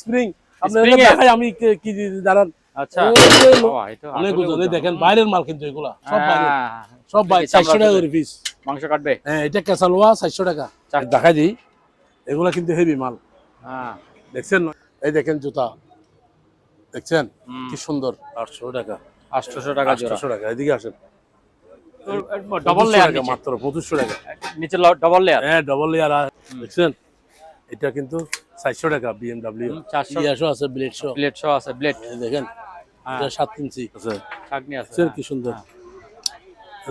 Spring আপনাদের দেখাই আমি কি দাঁড়ান। আচ্ছা অনেক ওজন, দেখেন বাইরের মাল কিন্তু এগুলা সব বাইরে, সব বাইরে। 400 টাকা করে পিস মাংস কাটবে। হ্যাঁ, এটা কেসালোয়া 400 টাকা। দেখাই দিই, এগুলা কিন্তু হেভি মাল। দেখছেন, এই দেখেন জুতা, দেখছেন কি সুন্দর। 800 টাকা, 800 টাকা জোড়া। 800 টাকা। এদিকে আসেন, ডাবল লেয়ার মাত্র 2500 টাকা। নিচে ডাবল লেয়ার। হ্যাঁ, ডাবল লেয়ার। দেখছেন, এটা কিন্তু 400 টাকা। BMW 400 আছে, ব্লেড শো আছে। ব্লেড দেখেন, এটা 7 ইঞ্চি আছে, চাকনি আছে। দেখছেন কি সুন্দর।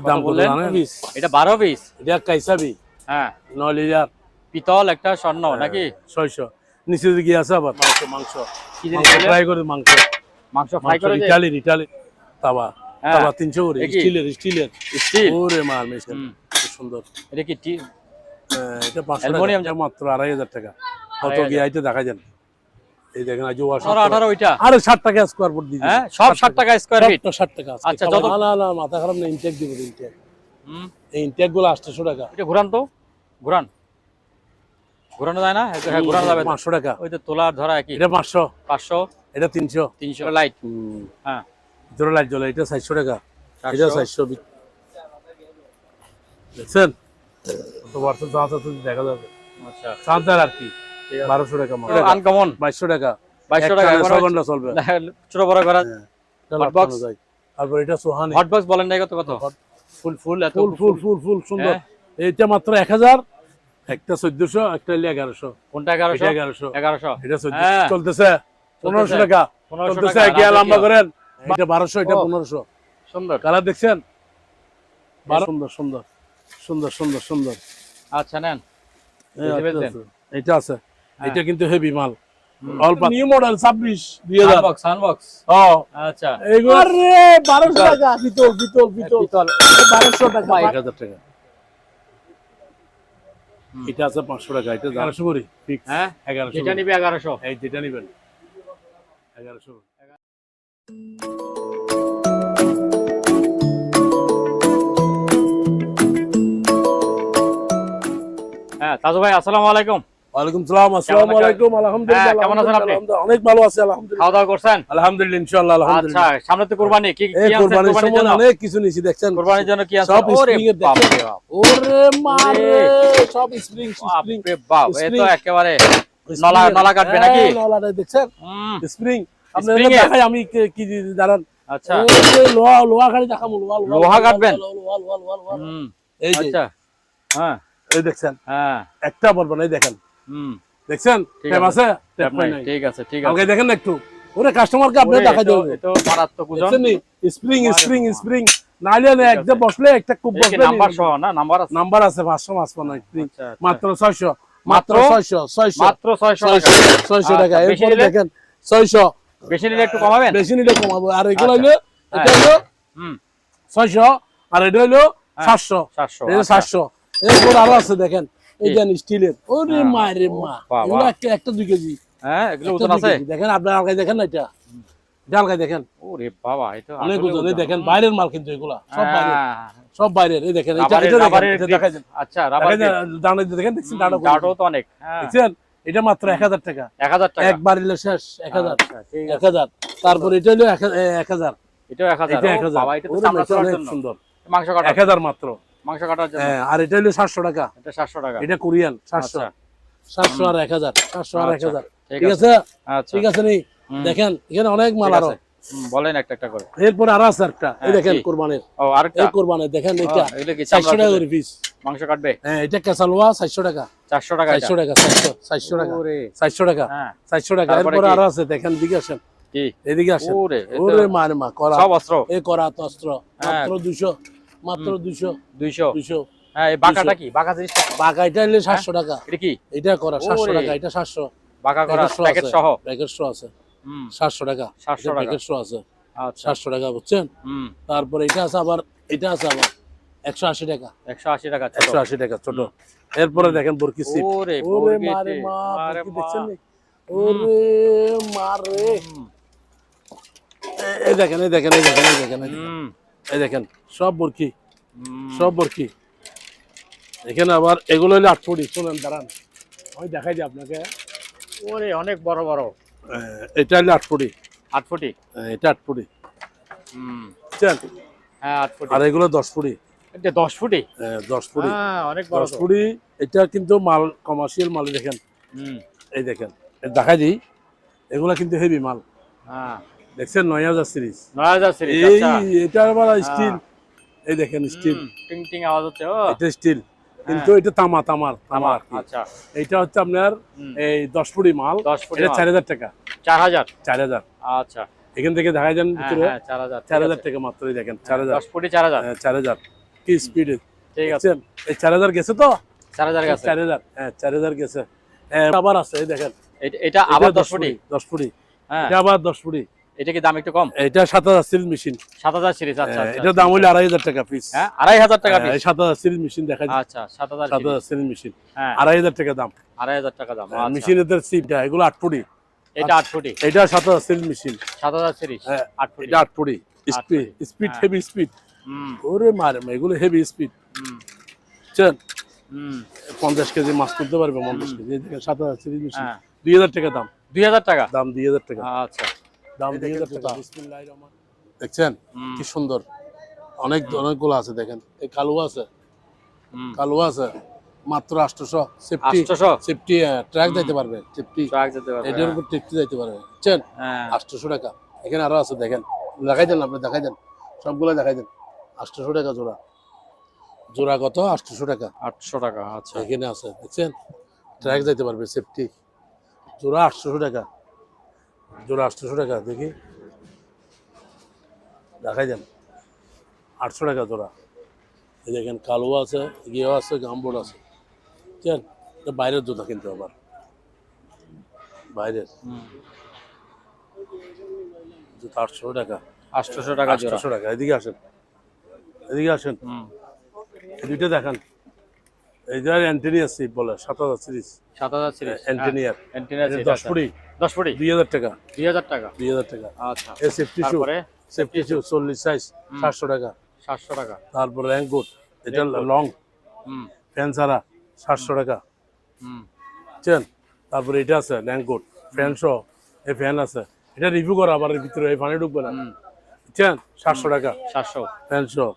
দাম কত জানেন? এটা 12 পিস। এটা কাইসাবি। হ্যাঁ, 9 লিটার পিতল, একটা স্বর্ণ নাকি 600। নিচে দিকে আছে আবার মাংস কি জিনিস ফ্রাই করে, মাংস ফ্রাই করে ইটালি তাওয়া 300 করে, স্টিলের। ওরে মাল মেশিন, খুব সুন্দর। এটা কি এটা 500 টাকা মাত্র, 2500 টাকা। কত কি আইতে দেখা যান। এই দেখেন, আজ 18 ওইটা আরে 60 টাকা স্কয়ার ফুট দিই। হ্যাঁ, সব 60 টাকা স্কয়ার ফিট। 60 টাকা। আচ্ছা, যত না মাথা খারাপ না, ইনটেক দিব। ইনটেক এই ইনটেক গুলো 800 টাকা। এটা ঘুরান তো, ঘুরানো যায় না? হ্যাঁ, ঘুরানো যাবে। 500 টাকা। ওই তো তোলার ধরা কি। এটা 500, এটা 300 লাইট। হ্যাঁ, ভিতরে লাইট জ্বলে। এটা 400 টাকা। এটা 400। দেখছেন কত বর্ষ চাঁদা তো দেখা যাবে। আচ্ছা, চাঁদার আর কি 1200 টাকা। আনকমন 2200 টাকা। 2200 টাকা 6 ঘন্টা চলবে। ছোট বড় করা হট বক্স। তারপর এটা সোহানি হট বক্স বলেন নাই, কত ফুল এত ফুল সুন্দর। এটা মাত্র 1000, একটা 1400, একটা 1100। কোনটা 1100? 1100 এটা 1400 চলতেছে। 1500 টাকা চলতেছে। কি লম্বা করেন। এটা 1200, এটা 1500। সুন্দর কালার দেখছেন, সুন্দর সুন্দর সুন্দর সুন্দর সুন্দর। আচ্ছা, নেন। এটা আছে, এটা কিন্তু হেভি মাল। অল্প নিউ মডেল 26 2000 সানবক্স। আচ্ছা, এগুলো আরে 1200 টাকা। পিতল 1200 টাকা, 1000 টাকা। এটা আছে 500 টাকা। এটা 1100 করি ফিক্স। হ্যাঁ, 1100। এটা নিবে 1100। এই যেটা নেবেন 1100। হ্যাঁ, তাজু ভাই, আসসালামু আলাইকুম। ওয়ালাইকুম সালাম। আসসালামু আলাইকুম। আলহামদুলিল্লাহ। কেমন আছেন আপনি? অনেক ভালো আছি আলহামদুলিল্লাহ। খাওয়া দাওয়া করছেন? আলহামদুলিল্লাহ, ইনশাআল্লাহ আলহামদুলিল্লাহ। আচ্ছা, সামনে তো কুরবানি। কি আনছেন কুরবানির জন্য? অনেক কিছু নিছি। দেখছেন কুরবানির জন্য কি আনছেন? সব স্প্রিং এর দেখেন। ওরে মারে, সব স্প্রিং। বাপরে বাপ, এ তো একেবারে নলা কাটবে নাকি? নলাটা দেখছেন স্প্রিং। আপনাদের দেখাই আমি কি দাঁড়ান। আচ্ছা, লোহা খালি দেখাবো। লোহা কাটবেন। এই যে, আচ্ছা, হ্যাঁ, এই দেখছেন। হ্যাঁ, একটা বলবো না, এই দেখেন। দেখছেন টেপ আছে, টেপ নাই। ঠিক আছে। আমাকে দেখেন না একটু। ওরে কাস্টমারকে আপনি দেখাই দেন। এটা মারাত্মক ওজন। দেখছেন নি স্প্রিং নাইলে না, একদম বসলে একটা খুব বসলে নাম্বার সহ না? নাম্বার আছে 500 স্প্রিং মাত্র 600। মাত্র 600 টাকা। এরপরে দেখেন 600। বেশি নিলে একটু কমাবেন? বেশি নিলে কমাবো। আর এগুলো হলো, এটা হলো 600, আর এটা হলো 700। এটা 700। এরপর আরো আছে দেখেন, এই যে স্টিলের। ওরে মারে মা, এগুলো একটা 2 কেজি। হ্যাঁ, এগুলো ওজন আছে। দেখেন, আপনার আলগায় দেখেন না, এটা আলগায় দেখেন। ওরে বাবা, এটা অনেক ওজন। দেখেন বাইরের মাল কিন্তু এগুলা সব বাইরে, সব বাইরের। এই দেখেন, এটা দেখাই দেন। আচ্ছা, রাবার দাঁড়া দেখেন। দেখছেন দাঁড়াও তো অনেক। দেখছেন, এটা মাত্র 1000 টাকা। 1000 টাকা একবার নিলে শেষ 1000। 1000। তারপর এটা হলো 1000। এটাও 1000। বাবা, এটা তো চামড়া ছাড়ার জন্য সুন্দর। মাংস কাটা 1000 মাত্র মাংস কাটার জন্য। হ্যাঁ, আর এটা হলো 700 টাকা। এটা 700 টাকা। এটা কোরিয়ান 700। 700 আর 1000, 700 আর 1000। ঠিক আছে। আচ্ছা, ঠিক আছে নি। দেখেন, এখানে অনেক মাল আরো। বলেন একটা একটা করে। এরপর আরো আছে একটা। এই দেখেন কুরবানির। ও, আরেকটা। এই কুরবানির দেখেন, এটা এগুলো কি 400 টাকা করে পিস মাংস কাটবে? হ্যাঁ, এটা কেসালোয়া 400 টাকা। 400 টাকা। 400 টাকা। 400 টাকা। ওরে 400 টাকা। হ্যাঁ, 400 টাকা। এরপর আরো আছে দেখেন, দিকে আসেন। কি এদিকে আসেন। ওরে মারে মা, করা সব অস্ত্র। এই করা অস্ত্র মাত্র 200। মাত্র 200। 200। হ্যাঁ, এই বাঁকাটা কি? বাঁকা জিনিসটা? বাঁকা এটা হলো 700 টাকা। এটা কি? এটা করা 700 টাকা। এটা 700। বাঁকা করা প্যাকেট সহ। প্যাকেট সহ আছে 700 টাকা। 700 টাকা প্যাকেট সহ আছে। আচ্ছা, 700 টাকা বুঝছেন। তারপর এটা আছে আবার, এটা আছে আবার 180 টাকা। 180 টাকা। 180 টাকা ছোট। এরপরে দেখেন বরকি সিপ। ওরে মারে মা, বরকি দেখছেন নি? ওরে মারে। এই দেখেন, এই দেখেন, এই দেখেন, এই দেখেন, এই দেখেন, সব বরকি, সব বরকি। এখানে আবার এগুলো হলো 8 ফুটি। চলেন দাঁড়ান, আমি দেখাই দিই আপনাকে। ওরে অনেক বড় বড়। এটা হলো 8 ফুটি। 8 ফুটি। এটা 8 ফুটি। বুঝছেন? হ্যাঁ 8 ফুটি। আর এগুলো 10 ফুটি। এটা 10 ফুটি। 10 ফুটি। হ্যাঁ অনেক বড়। 10 ফুটি। এটা কিন্তু মাল কমার্শিয়াল মাল দেখেন। এই দেখেন। দেখাই দিই। এগুলা কিন্তু হেভি মাল। হ্যাঁ। দেখছেন 9000 সিরিজ। 9000 সিরিজ। আচ্ছা। এটা আবার স্টিল। এই দেখেন স্টিল। টিং টিং আওয়াজ হচ্ছে। ও এটা স্টিল। কিন্তু এটা তামার। আচ্ছা। এটা হচ্ছে আপনার এই 10 ফুটি মাল। 10 ফুটি। এটা 4000 টাকা। 4000। 4000। আচ্ছা। এখান থেকে দেখাই দেন ভিতরে। হ্যাঁ 4000। 4000 টাকা মাত্রই দেখেন 4000। 10 ফুটি 4000। 4000 কি স্পিড। ঠিক আছে। এই 4000 গেছে তো? 4000 গেছে। 4000। হ্যাঁ 4000 গেছে। আবার আছে এই দেখেন। এটা আবার 10 ফুটি। 10 ফুটি। হ্যাঁ। এটা আবার 10 ফুটি। এটা কি দাম একটু কম? এটা 7000 সিরিজ মেশিন। 7000 সিরিজ। আচ্ছা আচ্ছা। এটা দাম হলো 2500 টাকা পিস। হ্যাঁ 2500 টাকা পিস। 7000 সিরিজ মেশিন দেখাই। আচ্ছা 7000 সিরিজ মেশিন। হ্যাঁ 2500 টাকা দাম। 2500 টাকা দাম। আচ্ছা। মেশিনের সিপটা এগুলো 8 ফুটি। এটা 8 ফুটি। এটা 7000 সিরিজ মেশিন। 7000 সিরিজ। 8 ফুটি। এটা 8 ফুটি। Speed heavy speed. ওরে মারে এগুলো হেভি স্পিড। বুঝছেন? 50 কেজি মাছ তুলতে পারবে 50 কেজি। দেখেন 7000 সিরিজ মেশিন। 2000 টাকা দাম। 2000 টাকা দাম 2000 টাকা। আচ্ছা। দাম 2000 টাকা। বিসমিল্লাহির রহমান। দেখছেন কি সুন্দর। অনেকগুলো আছে দেখেন। এই কালুয়া আছে। কালুয়া আছে মাত্র 800 সেফটি। 800 সেফটি ট্র্যাক দিতে পারবে। সেফটি ট্রাক যেতে পারবে। এটার উপর টেকতে যাইতে পারবে। বুঝছেন? 800 টাকা। এখানে আরো আছে দেখেন। দেখাই দেন আপনি দেখাই দেন। সবগুলো দেখাই দেন। 800 টাকা জোড়া। জোড়া কত? 800 টাকা। 800 টাকা। আচ্ছা। এখানে আছে দেখছেন? ট্র্যাক যাইতে পারবে সেফটি। জোড়া 800 টাকা। জোড়া 800 টাকা দেখি। দেখাই দেন। 800 টাকা জোড়া। এই দেখেন কালোয়া আছে, গিয়েও আছে, গামবোর্ড আছে। বুঝছেন? এটা বাইরের জুতা কিন্তু আবার। বাইরের। জুতা 800 টাকা। 800 টাকা জোড়া। 800 টাকা। এদিকে আসেন। এদিকে আসেন। এই দুইটা দেখান। এই যে অ্যান্টেনিয়ার সিপ বলে 7000 সিরিজ। 7000 সিরিজ। অ্যান্টেনিয়ার। অ্যান্টেনিয়ার সিরিজ। 10 ফুটি। 10 ফুটি। 2000 টাকা। 2000 টাকা। 2000 টাকা। আচ্ছা। এই সেফটি শু। তারপরে সেফটি শু 40 সাইজ 700 টাকা। 700 টাকা। তারপর র্যাঙ্ক গুড। এটা লং। ফ্যান ছাড়া 700 টাকা। বুঝছেন? তারপরে এটা আছে র্যাঙ্ক গুড। ফ্যান সহ এই ফ্যান আছে। এটা রিভিউ করা আবার ভিতরে এই পানি ঢুকবে না। বুঝছেন? 700 টাকা। 700 ফ্যান সহ।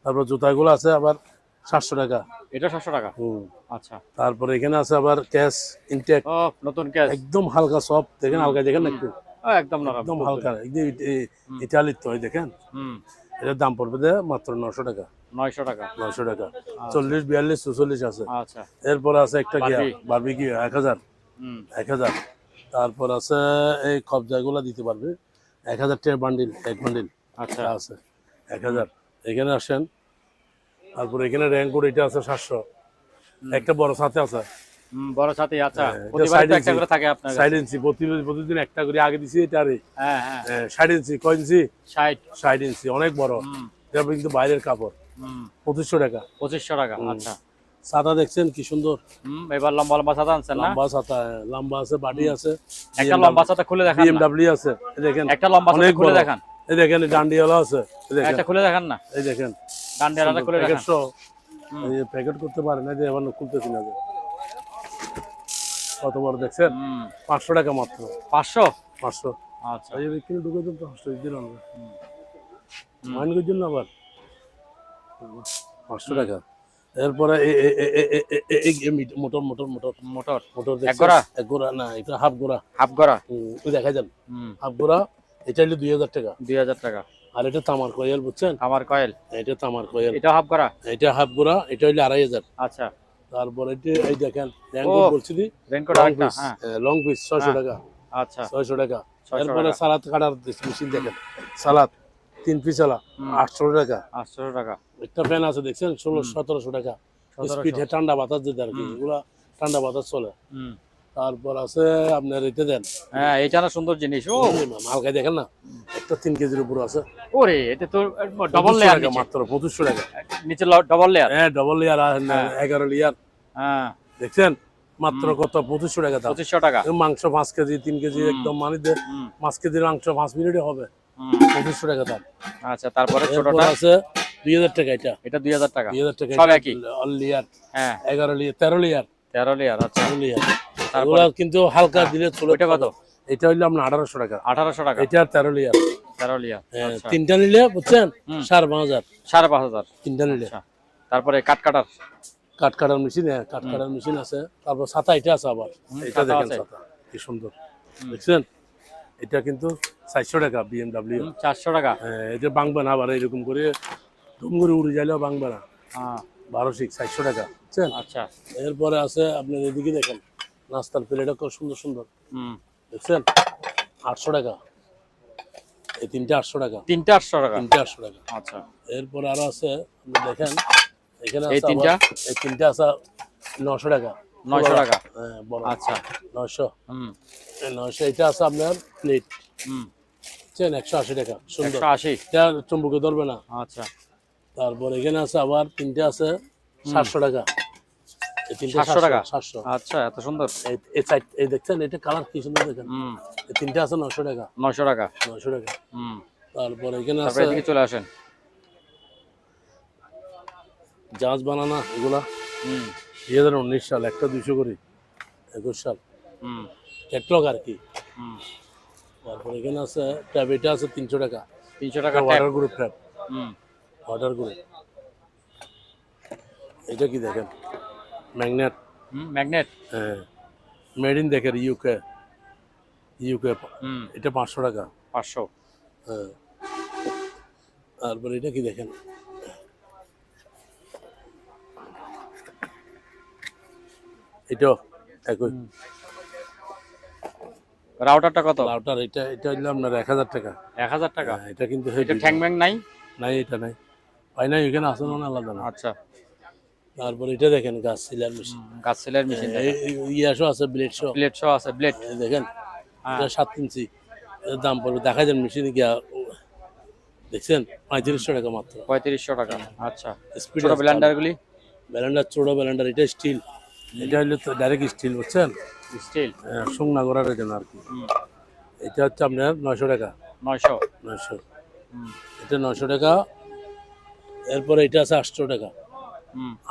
তারপর জুতাগুলো আছে আবার 700 টাকা। এটা 700 টাকা। আচ্ছা। তারপরে এখানে আছে আবার ক্যাশ ইনটেক। ও নতুন ক্যাশ। একদম হালকা সফট দেখেন হালকা দেখেন একটু। একদম নরম। একদম হালকা। ইটালির তো দেখেন। এটার দাম পড়বে যে মাত্র 900 টাকা। 900 টাকা। 900 টাকা। 40 42 44 আছে। আচ্ছা। এরপর আছে একটা গিয়া বারবিকিউ 1000। 1000। তারপর আছে এই কবজাগুলো দিতে পারবে 1000 টাকা বান্ডিল এক বান্ডিল। আচ্ছা আছে 1000। এখানে আসেন। তারপর এখানে র্যাঙ্কুর এটা আছে 700। একটা বড় সাথে আছে। বড় সাথে আচ্ছা। প্রতিবার তো একটা করে থাকে আপনার কাছে। 60 ইঞ্চি প্রতিদিন একটা করে আগে দিছি এটা রে। হ্যাঁ হ্যাঁ 60 ইঞ্চি কয় ইঞ্চি? 60 ইঞ্চি অনেক বড়। এটা কিন্তু বাইরের কাপড়। 2500 টাকা। 2500 টাকা। আচ্ছা। ছাতা দেখছেন কি সুন্দর। এবার লম্বা লম্বা ছাতা আনছেন না? লম্বা ছাতা লম্বা আছে বাড়ি আছে। একটা লম্বা ছাতা খুলে দেখান না। BMW আছে। এই দেখেন একটা লম্বা ছাতা খুলে দেখান। এই দেখেন ডান্ডিওয়ালা আছে। এই দেখেন একটা খুলে দেখান না। এই দেখেন ডান্ডিওয়ালাটা খুলে দেখান। এই প্যাকেট করতে পারে না যে এবার খুলতেছি না যে। কত বড় দেখছেন? 500 টাকা মাত্র। 500? 500। আচ্ছা। এই বিক্রি ঢুকে দেন তো 500 দিন আমরা। মাইন করছেন না আবার। 500 টাকা। এরপরে এই motor motor motor motor motor এক গোড়া? এক গোড়া না এটা হাফ গোড়া। হাফ গোড়া? ওই দেখাই দেন। হাফ গোড়া এটা হলো 2000 টাকা। 2000 টাকা। আর এটা তামার কয়েল বুঝছেন? তামার কয়েল। এটা তামার কয়েল। এটা হাফ গোড়া? এটা হাফ গোড়া এটা হলো 2500। আচ্ছা। তারপর এই দেখেন র্যাঙ্কোট বলছি দি। রেনকোট আরেকটা। হ্যাঁ লং পিস 600 টাকা। আচ্ছা 600 টাকা। এরপরে সালাদ কাটার মেশিন দেখেন। সালাদ 3 পিস আলা 800 টাকা। 800 টাকা। একটা একটা ফ্যান আছে দেখছেন 1700 টাকা। স্পিড ঠান্ডা বাতাস দিতে আর কি এগুলা ঠান্ডা বাতাস চলে। তারপর আছে আপনার এটা দেন। হ্যাঁ এটা না সুন্দর জিনিস। ও হালকা দেখেন না একটা 3 কেজির উপর আছে। ওরে এটা তো ডাবল লেয়ার মাত্র 2500 টাকা। নিচে ডাবল লেয়ার। হ্যাঁ ডাবল লেয়ার 11 লেয়ার। হ্যাঁ দেখছেন মাত্র কত 2500 টাকা দাম। 2500 টাকা। মাংস 5 কেজি 3 কেজি একদম মানিতে 5 কেজির মাংস 5 মিনিটে হবে। 2500 টাকা দাম। আচ্ছা তারপরে ছোটটা আছে 2000 টাকা এটা। এটা 2000 টাকা। 2000 টাকা সব একই। লেয়ার। হ্যাঁ 11 লেয়ার 13 লেয়ার। 13 লেয়ার। আচ্ছা 13 লেয়ার। এগুলা কিন্তু হালকা দিলে চলে। এটা কত? এটা হইলো আপনার 1800 টাকা। 1800 টাকা। এটা 13 লেয়ার। 13 লেয়ার। আচ্ছা। তিনটা নিলে বুঝছেন 5500। 5500 তিনটা নিলে। আচ্ছা। তারপরে কাট কাটার মেশিন, কাট কাটার মেশিন আছে। তারপর ছাতা এটা আছে আবার। এটা দেখেন ছাতা কি সুন্দর দেখছেন। এটা কিন্তু 400 টাকা BMW। 400 টাকা। এটা বাংবে না আবার এরকম করে ধুম করে উড়ে যাইলেও বাংবে না। 400 টাকা বুঝছেন। আচ্ছা। এরপরে আছে আপনার এদিকে দেখেন নাস্তার প্লেটও খুব সুন্দর সুন্দর দেখছেন 800 টাকা। এই তিনটা 800 টাকা। তিনটা 800 টাকা। তিনটা 800 টাকা। আচ্ছা। এরপরে আরো আছে আপনি দেখেন এখানে এই আছে তিনটা? এই তিনটা আছে 900 টাকা। 900 টাকা। হ্যাঁ বড়। আচ্ছা। 900। এই 900 এটা আছে আপনার প্লেট। বুঝছেন 180 টাকা। সুন্দর। 180। এটা চুম্বকে ধরবে না। আচ্ছা। তারপর এখানে আছে আবার তিনটা আছে 700 টাকা। এই তিনটা 700 টাকা। 700। আচ্ছা, এত সুন্দর। এই সাইড এই দেখছেন এটা কালার কি সুন্দর দেখেন। এই তিনটা আছে 900 টাকা। 900 টাকা। 900 টাকা। তারপর এখানে আছে তারপরে এদিকে চলে আসেন। জাহাজ বানানা এগুলা 2019 সাল একটা 200 করে 21 সাল ক্যাটলগ আর কি। তারপর এখানে আছে ট্যাব এটা আছে 300 টাকা। 300 টাকা water group tab. Water group. এটা কি দেখেন ম্যাগনেট। ম্যাগনেট। হ্যাঁ মেড ইন দেখেন ইউকে। এটা 500 টাকা। 500। হ্যাঁ তারপর এটা কি দেখেন এটা একই। রাউটারটা কত? রাউটার এটা হলো আপনার 1000 টাকা। 1000 টাকা। এটা কিন্তু এটা ঠ্যাং ব্যাং নাই? নাই এটা নাই। পাই নাই এখানে আছে না আলাদা না। আচ্ছা। তারপর এটা দেখেন গাছ সিলার মেশিন। গাছ সেলের মেশিন। ইয়াশো আছে ব্লেড শো। ব্লেড শো আছে ব্লেড। দেখেন এটা 7 ইঞ্চি। এর দাম পড়বে দেখা যান মেশিনে গিয়া দেখছেন 3500 টাকা মাত্র। 3500 টাকা। আচ্ছা। স্পিড ছোট ব্লেন্ডারগুলি? ব্লেন্ডার ছোট ব্লেন্ডার এটা স্টিল। এটা হলো ডাইরেক্ট স্টিল বুঝছেন। স্টিল। শুকনা করার জন্য আর কি। এটা হচ্ছে আপনার 900 টাকা। 900। 900। এটা 900 টাকা। এরপরে এটা আছে 800 টাকা।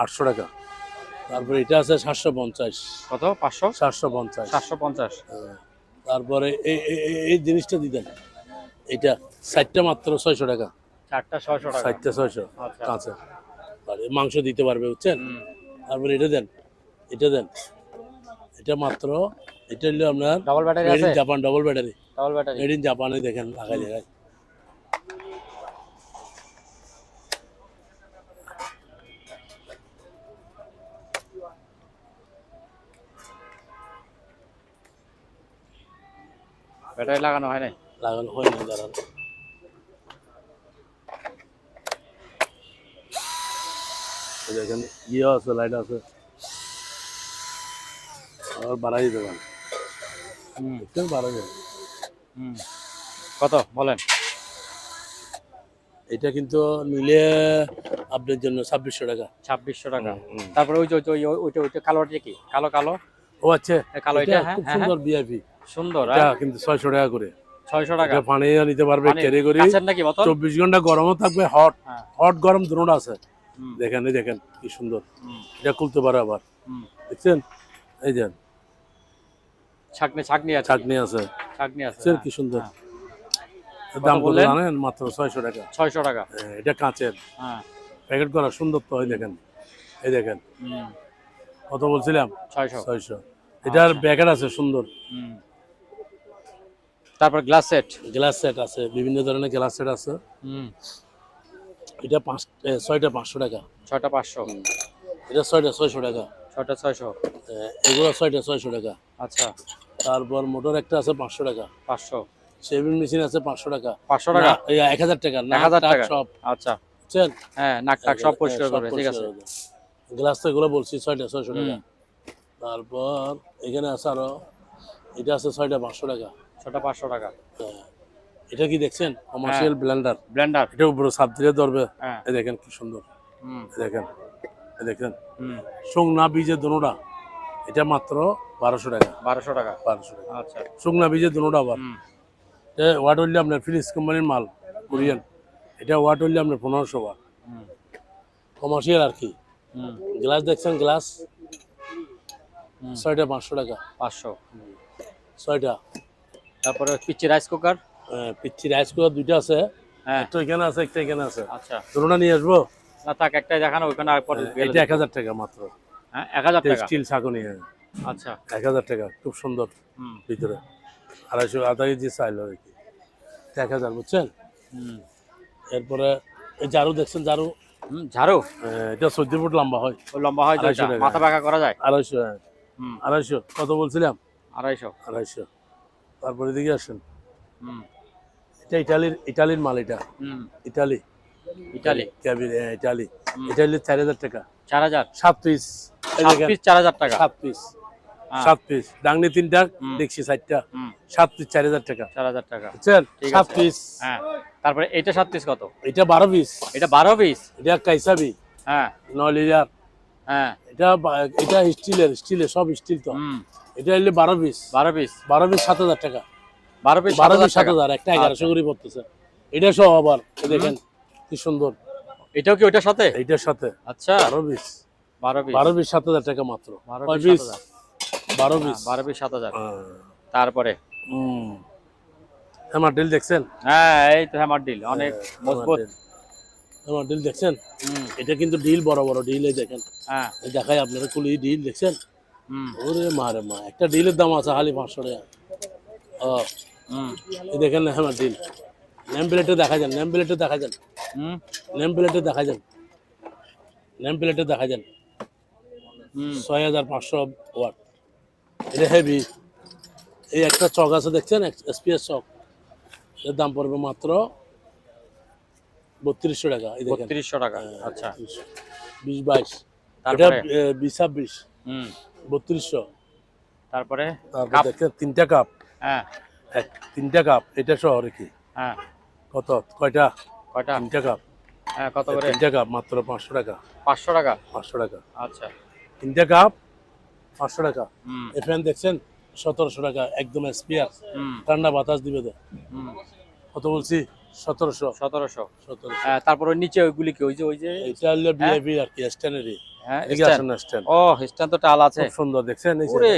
800 টাকা। তারপরে এটা আছে 750। কত? 500? 750। 750। তারপরে এই জিনিসটা দিতেন এটা 4টা মাত্র 600 টাকা। 4টা 600 টাকা। 4টা 600 কাঁচা। আর মাংস দিতে পারবে বুঝছেন। তারপরে এটা দেন এটা মাত্র এটা হলো আপনার ডাবল ব্যাটারি আছে? Japan double battery. Double battery. Made in জাপানে দেখেন লাগাই জায়গায়। ব্যাটারি লাগানো হয় নাই? লাগানো হয় না দাঁড়ান। দেখেন ইয়ে আছে লাইট আছে আর বাড়াই দেবেন। দেখছেন বাড়াই দেবেন। কত বলেন? এটা কিন্তু নিলে আপনার জন্য 2600 টাকা। 2600 টাকা। তারপরে ওই যে ওইটা কালোটা কি? কালো ও আচ্ছা কালো এটা। হ্যাঁ খুব সুন্দর ভিআইপি সুন্দর। এটা কিন্তু 600 টাকা করে। 600 টাকা। এটা পানি নিতে পারবে ক্যারি করে। কাছের নাকি বোতল? 24 ঘন্টা গরমও থাকবে হট গরম দুটোটা আছে। দেখেন এই দেখেন কি সুন্দর। এটা খুলতে পারে আবার দেখছেন এই দেন ছাকনি আছে। ছাকনি আছে। দেখছেন কি সুন্দর। দাম কত জানেন? মাত্র 600 টাকা। 600 টাকা। এটা কাঁচের প্যাকেট করা সুন্দর তো। এই দেখেন কত বলছিলাম? 600। এটার প্যাকেট আছে সুন্দর। তারপর গ্লাস সেট আছে বিভিন্ন ধরনের গ্লাস সেট আছে। এটা 6টা 500 টাকা। 6টা 500। এটা 6টা 600 টাকা। 6টা 600। এগুলো 6টা 600 টাকা। আচ্ছা। তারপর মোটর একটা আছে 500 টাকা। 500। শেভিং মেশিন আছে 500 টাকা। 500 টাকা? 1000 টাকা। 1000 টাকা সব। আচ্ছা বুঝছেন। হ্যাঁ নাক টাক সব পরিষ্কার করবে। ঠিক আছে। গ্লাস তো এগুলো বলছি 6টা 600 টাকা। তারপর এখানে আছে আরো এটা আছে 6টা 500 টাকা। 6টা 500 টাকা। এটা কি দেখছেন? Commercial Blender. এটা উপরে সাপ দিয়ে ধরবে। এই দেখেন কি সুন্দর। দেখেন শুকনা বীজের দুটোটা এটা মাত্র 1200 টাকা। 1200 টাকা। 1200 টাকা। আচ্ছা। শুকনা বীজের দুটোটা আবার ওয়াট হইলে আপনার ফিলিপস কোম্পানির মাল কোরিয়ান। এটা ওয়াট হইলে আপনার 1500 ওয়াট কমার্শিয়াল আর কি। গ্লাস দেখছেন গ্লাস 6টা 500 টাকা 500। 6টা। তারপরে পিচ্চি রাইস কুকার। পিচ্চি রাইস কুকার দুইটা আছে, হ্যাঁ একটা এখানে আছে একটা এখানে আছে। আচ্ছা, দুটোটা নিয়ে আসবো। না থাক, একটাই দেখানো, ওইখানে আর পরে গেলে এটা 1000 টাকা মাত্র। হ্যাঁ 1000 টাকা। স্টিল ছাঁকনি। আচ্ছা 1000 টাকা, খুব সুন্দর হুম ভিতরে। 250 আধা কেজি চাইল আর কি, 1000 বুঝছেন। এরপরে এই ঝাড়ু দেখছেন, ঝাড়ু। ঝাড়ু এটা 14 ফুট লম্বা হয়। ও লম্বা হয়, 250 টাকা। মাথা বাঁকা করা যায়। 250। 250 কত বলছিলাম? 250। 250। তারপরে এদিকে আসেন, হুম এটা ইটালির মাল। এটা ইটালি ক্যাবিন, ইটালি। এটা হলে 4000 টাকা। 4000। 7 পিস। 7 পিস 4000 টাকা। 7 পিস। 7 পিস ডাংনি 3টা, দেখছি 4টা। 7 পিস 4000 টাকা। 4000 টাকা বুঝছেন, ঠিক 7 আছে। পিস। হ্যাঁ তারপরে এটা 7 পিস কত? এটা 12 পিস। এটা 12 পিস। এটা কাইসাবি হ্যাঁ 9 লিটার। হ্যাঁ এটা স্টিলের সব স্টিল তো। এটা হলে 12 পিস। 12 পিস 12 পিস 7000 টাকা। 12 পিস 7000 একটা 1100 করে পড়তেছে। এটা সহ আবার দেখেন কি সুন্দর। এটাও কি ওইটার সাথে? এইটার সাথে। আচ্ছা 12 পিস। 12 পিস 12 পিস 7000 টাকা মাত্র। 12 কয় পিস পিস? 7000। 12 পিস। 12 পিস 7000। তারপরে আমার ডিল দেখছেন? হ্যাঁ এই তো হ্যামার ডিল, অনেক মজবুত। আমার ডিল দেখছেন? এটা কিন্তু ডিল বড় বড় ডিল। এই দেখেন, হ্যাঁ এই দেখাই আপনারা কুলি ডিল দেখছেন? ওরে মারে মা, একটা ডিলের দাম আছে খালি 500 টাকা। এই দেখেন না আমার ডিল। নেম প্লেটে দেখা যান, নেম প্লেটে দেখা যান, নেম প্লেটে দেখা যান, নেম প্লেটে দেখা যান। 6500 ওয়াট। এটা হেভি। এই একটা চক আছে দেখছেন, এসপিএস চক। এর দাম পড়বে মাত্র 3200 টাকা। এই দেখেন 3200 টাকা। আচ্ছা 20-22। এটা 20-26। 3200। তারপরে দেখেন 3টা কাপ। হ্যাঁ 3টা কাপ। এটা শহরে কি হ্যাঁ কত? কয়টা? কয়টা? 3টা কাপ। হ্যাঁ কত করে? 3টা কাপ মাত্র 500 টাকা। 500 টাকা। 500 টাকা। আচ্ছা 3টা কাপ 500 টাকা। এই ফ্যান দেখছেন 1700 টাকা, একদম স্পিয়ার, ঠান্ডা বাতাস দিবে। কত বলছি? 1700। 1700। 1700। হ্যাঁ তারপর ওই নিচে ওইগুলি কি? ওই যে এটা হলো ভিআইপি আর কি, স্ট্যান্ডার্ডি। হ্যাঁ এদিকে আসেন না, স্ট্যান্ড। ও স্ট্যান্ড তো টাল আছে, খুব সুন্দর দেখছেন। ওরে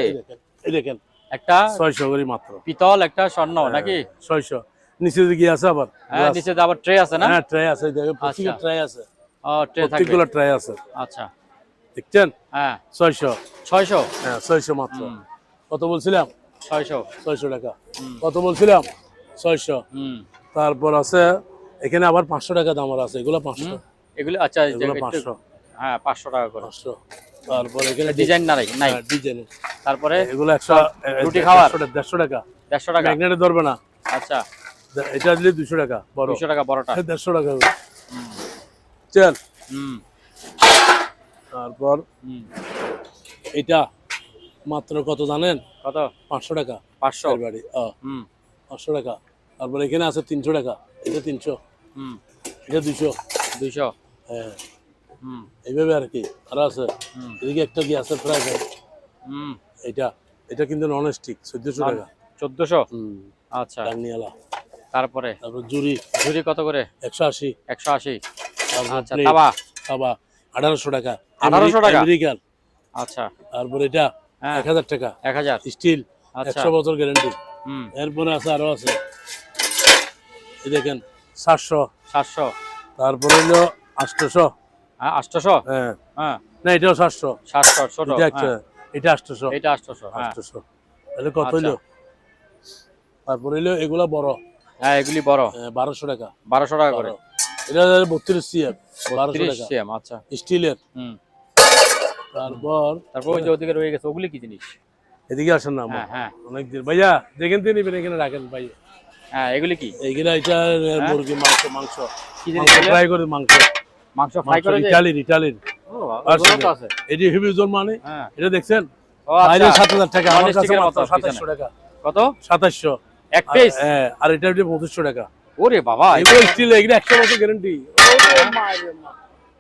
এই দেখেন একটা 600 করে মাত্র। পিতল, একটা স্বর্ণ নাকি? 600। নিচে দিকে আছে আবার। হ্যাঁ নিচে আবার ট্রে আছে না? হ্যাঁ ট্রে আছে, দেখেন প্রত্যেকটা ট্রে আছে। ও ট্রে থাকবে, প্রত্যেকগুলো ট্রে আছে। আচ্ছা দেখছেন? হ্যাঁ 600। 600। হ্যাঁ 600 মাত্র। কত বলছিলাম? 600। 600 টাকা। কত বলছিলাম? 600। তারপর আছে এখানে আবার 500 টাকা দাম আছে। এগুলো 500। এগুলো আচ্ছা এগুলো 500। হ্যাঁ 500 টাকা করে। 500। তারপর এখানে ডিজাইন নাই ডিজাইন। তারপরে এগুলো 100 রুটি খাওয়ার 150 টাকা। 150 টাকা ম্যাগনেটে ধরবে না। আচ্ছা এটা দিলে 200 টাকা বড়। 200 টাকা বড়টা। 150 টাকা। চল। তারপর এটা মাত্র কত জানেন? কত? 500 টাকা। 500 বাড়ি 500 টাকা। তারপর এখানে আছে 300 টাকা। এটা 300। এটা 200। 200। হ্যাঁ এইভাবে আর কি। আর আছে এদিকে একটা গ্যাসের ফ্রাই প্যান। এটা কিন্তু নন স্টিক, 1400 টাকা। 1400। আচ্ছা ডাংনিয়ালা। তারপরে ঝুরি কত করে? 180। 180। আচ্ছা তাওয়া 1800 টাকা। 1800 টাকা আমেরিকান। আচ্ছা তারপর এটা 1000 টাকা। 1000 স্টিল, আচ্ছা 100 বছর গ্যারান্টি। এরপরে আছে আরো আছে, এই দেখেন 700। 700। তারপরে হলো 800। হ্যাঁ 800। হ্যাঁ হ্যাঁ না এটাও 700। 700 ছোট। এটা 800। এটা 800। 800। তাহলে কত হলো? তারপরে হলো এগুলা বড়। হ্যাঁ এগুলি বড়। 1200 টাকা। 1200 টাকা করে। এটা 32 সিএম। 1200 টাকা সিএম। আচ্ছা স্টিলের। তারপর ওই যে ওদিকে রয়ে গেছে, ওগুলি কি জিনিস? এদিকে আসেন না। হ্যাঁ অনেক দিন ভাইয়া দেখেন তো, নিবেন এখানে রাখেন ভাই। হ্যাঁ এগুলি কি? এইগুলা এটা মুরগি মাংস কি জিনিস? ফ্রাই করে মাংস ফ্রাই করে ইটালির। ও ওগুলো তো আছে। এটি হেভি ওজন মানে। হ্যাঁ এটা দেখছেন? ও বাইরে আচ্ছা 7000 টাকা, আমার কাছে মাত্র 2700 টাকা। কত? 2700 এক পিস। হ্যাঁ আর এটা 2500 টাকা। ওরে বাবা, এগুলো স্টিল, এগুলো 100 বছর গ্যারান্টি।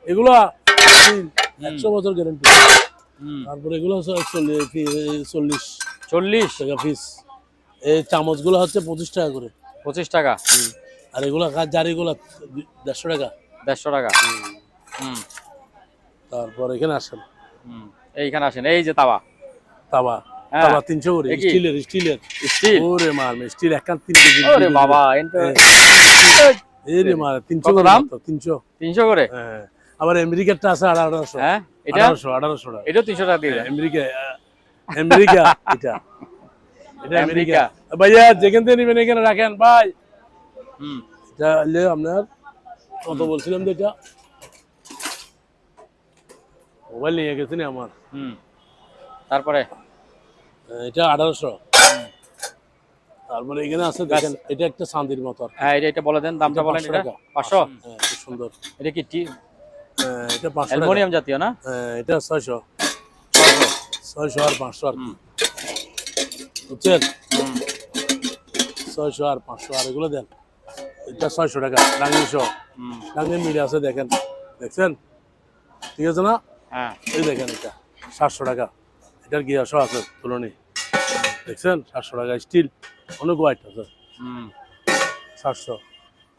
এগুলো 100 বছর গ্যারান্টি। তারপরে এগুলো 40 টাকা পিস। এই চামচগুলো হচ্ছে 25 টাকা করে। 25 টাকা। আর এগুলো জারিগুলো 150 টাকা। 150 টাকা। তারপর এখানে আসেন, এইখানে আসেন, এই যে তাওয়া তাবা হ্যাঁ। তাবা 300 করে এ কি? স্টিলের স্টিল ওরে মার স্টিল একখান 3 কেজি ওরে বাবা এনতো এই রে মার 300 কত করে দাম? মাত্র, 300 300 করে হ্যাঁ আবার আমেরিকারটা আছে 1800 হ্যাঁ এটা 1800 টাকা এটা 300 টাকা দিয়ে দেন। আমেরিকা আমেরিকা এটা এটা আমেরিকা আমেরিকা। ভাইয়া যেখান থেকে নেবেন এখানে রাখেন ভাই হুম এটা হলে আপনার কত বলছিলাম যে এটা মোবাইল নিয়ে গেছেন আমার হুম তারপরে এটা 1800 তারপরে এখানে আছে দেখেন এটা একটা চাঁদির মতো আর কি। হ্যাঁ এটা বলে দেন দামটা বলেন 500 এটা টাকা। 500 হ্যাঁ খুব সুন্দর এটা কি এটা 500 টাকা অ্যালুমিনিয়াম জাতীয় না এটা 600 600 আর 500 আর কি বুঝছেন 600 আর 500 আর এগুলো দেন এটা 600 টাকা রাঙ্গিশো রাঙ্গি মিলে আছে দেখেন দেখছেন ঠিক আছে না হ্যাঁ এই দেখেন এটা 700 টাকা এটার গিয়াসও আছে তুলনি দেখছেন 700 টাকা স্টিল অনেক হোয়াইট আছে 700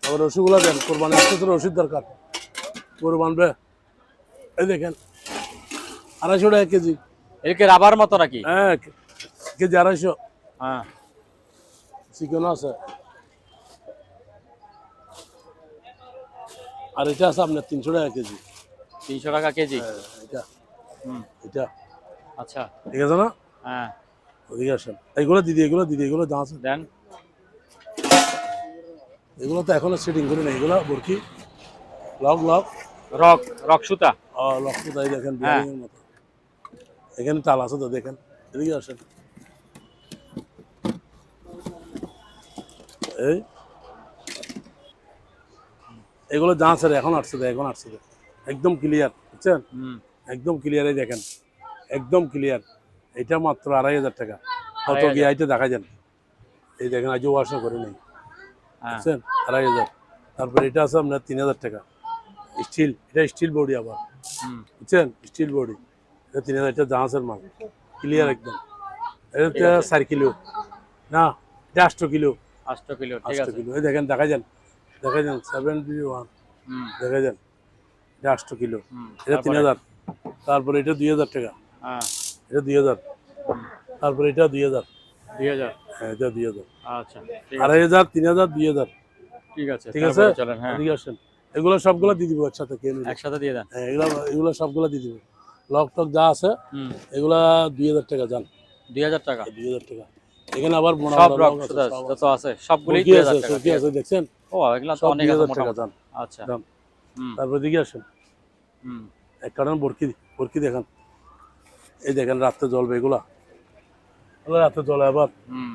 আবার রসগোল্লা দেন কোরবানি আসতে তো রসিদ দরকার কোরবানবে এই দেখেন 250 টাকা কেজি এটা কি রাবার মতো নাকি হ্যাঁ কেজি 250 হ্যাঁ চিকেন আছে আর এটা আছে আপনার 300 টাকা কেজি 300 টাকা কেজি এটা হুম এটা আচ্ছা ঠিক আছে না হ্যাঁ ওদিকে আসেন এগুলো দিদি এগুলো দাম আছে দেন এগুলো তো এখনো সেটিং করে নেই এগুলো বরকি লক রক রক সুতা লক তো তাই দেখেন বিয়ারিং এর মতো এখানে তাল আছে তো দেখেন এদিকে আসেন এই এগুলো যা আছে এখন আসছে একদম ক্লিয়ার বুঝছেন একদম ক্লিয়ার এই দেখেন একদম ক্লিয়ার এটা মাত্র 2500 টাকা কত 2500 গিয়ে আইতে দেখা যান এই দেখেন আজও ওয়াশও করে নেই হ্যাঁ বুঝছেন 2500 তারপরে এটা আছে আপনার 3000 টাকা স্টিল এটা স্টিল বডি আবার বুঝছেন স্টিল বডি এটা 3000 এটা জাহাজের মাল ক্লিয়ার একদম এটা 4 কিলো না এটা 8 কিলো 8 কিলো ঠিক 8 আছে কিলো এই দেখেন দেখা যান 71 দেখা যান এটা 8 কিলো এটা 3000 তারপরে এটা 2000 টাকা হ্যাঁ এটা 2000 তারপরে এটা 2000 2000 হ্যাঁ এটা 2000 আচ্ছা ঠিক 2500 3000 2000 ঠিক আছে ঠিক আছে তারপরে চলেন হ্যাঁ এদিকে আসেন এগুলো সবগুলো দিয়ে দিব একসাথে কে নিবে একসাথে দিয়ে দেন হ্যাঁ এগুলো সবগুলো দিয়ে দিব লক টক যা আছে এগুলা 2000 টাকা যান 2000 টাকা 2000 টাকা এখানে আবার মোনা সব মোনা রক লক আছে, সুতা সব যত আছে সবগুলোই কি আছে 2000 টাকা কি আছে দেখছেন ও এগুলা তো সব অনেক আছে 2000 টাকা মোটামুটি যান আচ্ছা দাম হুম তারপর দিকে আসেন হুম এক কারণ বরকি দেখেন এই দেখেন রাতে জ্বলবে এগুলা রাতে জ্বলে আবার হুম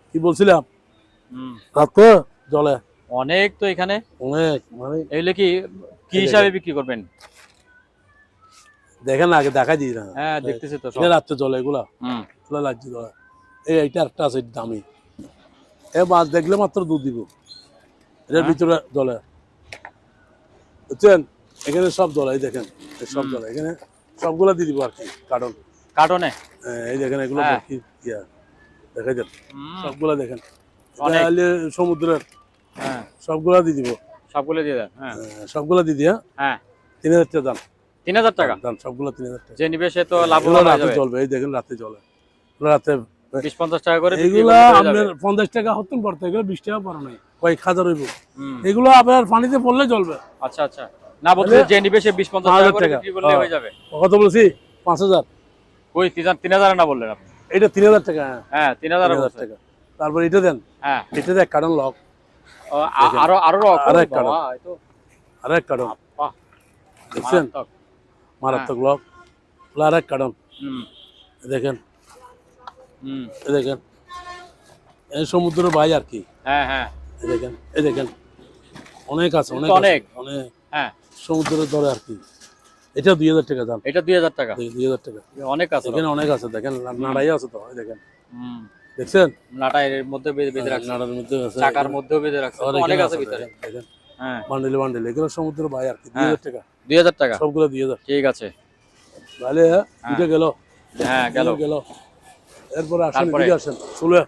কি বলছিলাম হুম রাতে জ্বলে অনেক তো এখানে অনেক মানে এগুলো কি কি হিসাবে বিক্রি করবেন দেখেন আগে দেখা দিই না হ্যাঁ দেখতেছি তো সব এটা রাতে জ্বলে এগুলা হুম এগুলা লাগছে জ্বলে এইটা একটা আছে দামি এ মাছ দেখলে মাত্র দুধ দিব এটার ভিতরে জ্বলে বুঝছেন এখানে সব জ্বলে এই দেখেন এই সব জ্বলে এখানে সবগুলা দিয়ে দিব আর কি কারণ কার্টনে এই দেখেন এগুলো কি ইয়া দেখা যান হুম সবগুলা দেখেন অনেক। এটা হলে সমুদ্রের হ্যাঁ সবগুলা দিয়ে দিব সবগুলো দিয়ে দেন হ্যাঁ সবগুলা দিয়ে দিয়া হ্যাঁ 3000 টাকা দাম 3000 টাকা দাম সবগুলা 3000 টাকা যে নিবে সে তো এগুলো লাভবান হয়ে রাতে যাবে জ্বলবে এই দেখেন রাতে জ্বলে এগুলো রাতে 20-50 টাকা করে বিক্রি এগুলা করলে হয়ে আপনার যাবে 50 টাকা হতেন পড়তো এগুলো 20 টাকা পড়ে নাই কয়েক হাজার হইব হুম এগুলো আপনার পানিতে পড়লে জ্বলবে আচ্ছা আচ্ছা না বলতে যে নিবে সে 20-50 টাকা করে বিক্রি করলে হয়ে যাবে কত বলেছি 5000 কই 3000 না বললেন আপনি এটা 3000 টাকা হ্যাঁ 3000 3000 টাকা তারপর এটা দেন হ্যাঁ এটা দেখ কারণ লক আরো আরো রক আরো এক কার্টন। বাহ, এই তো আরেক কারণ বাহ দেখছেন মারাত্মক। মারাত্মক লক আরেক কারণ হুম দেখেন হুম এই দেখেন এই সমুদ্র ভাই আর কি হ্যাঁ হ্যাঁ এই দেখেন অনেক আছে অনেক অনেক। আছে, অনেক হ্যাঁ সমুদ্রের দরে আর কি এটা 2000 টাকা দাম এটা 2000 টাকা 2000 টাকা অনেক আছে এখানে অনেক আছে দেখেন নাড়াই আছে তো এই দেখেন হুম দেখছেন নাটা এর মধ্যে বেঁধে রাখছে নাড়ার মধ্যে আছে চাকার মধ্যেও বেঁধে রাখছে আর তো অনেক এখানে আছে ভিতরে দেখেন হ্যাঁ বান্ডেল এগুলো সমুদ্র ভাই আর কি হ্যাঁ। 2000 টাকা 2000 টাকা সবগুলো 2000 ঠিক আছে তাহলে এটা গেল হ্যাঁ গেল গেল এরপরে আসেন তারপরে? এদিকে আসেন চলে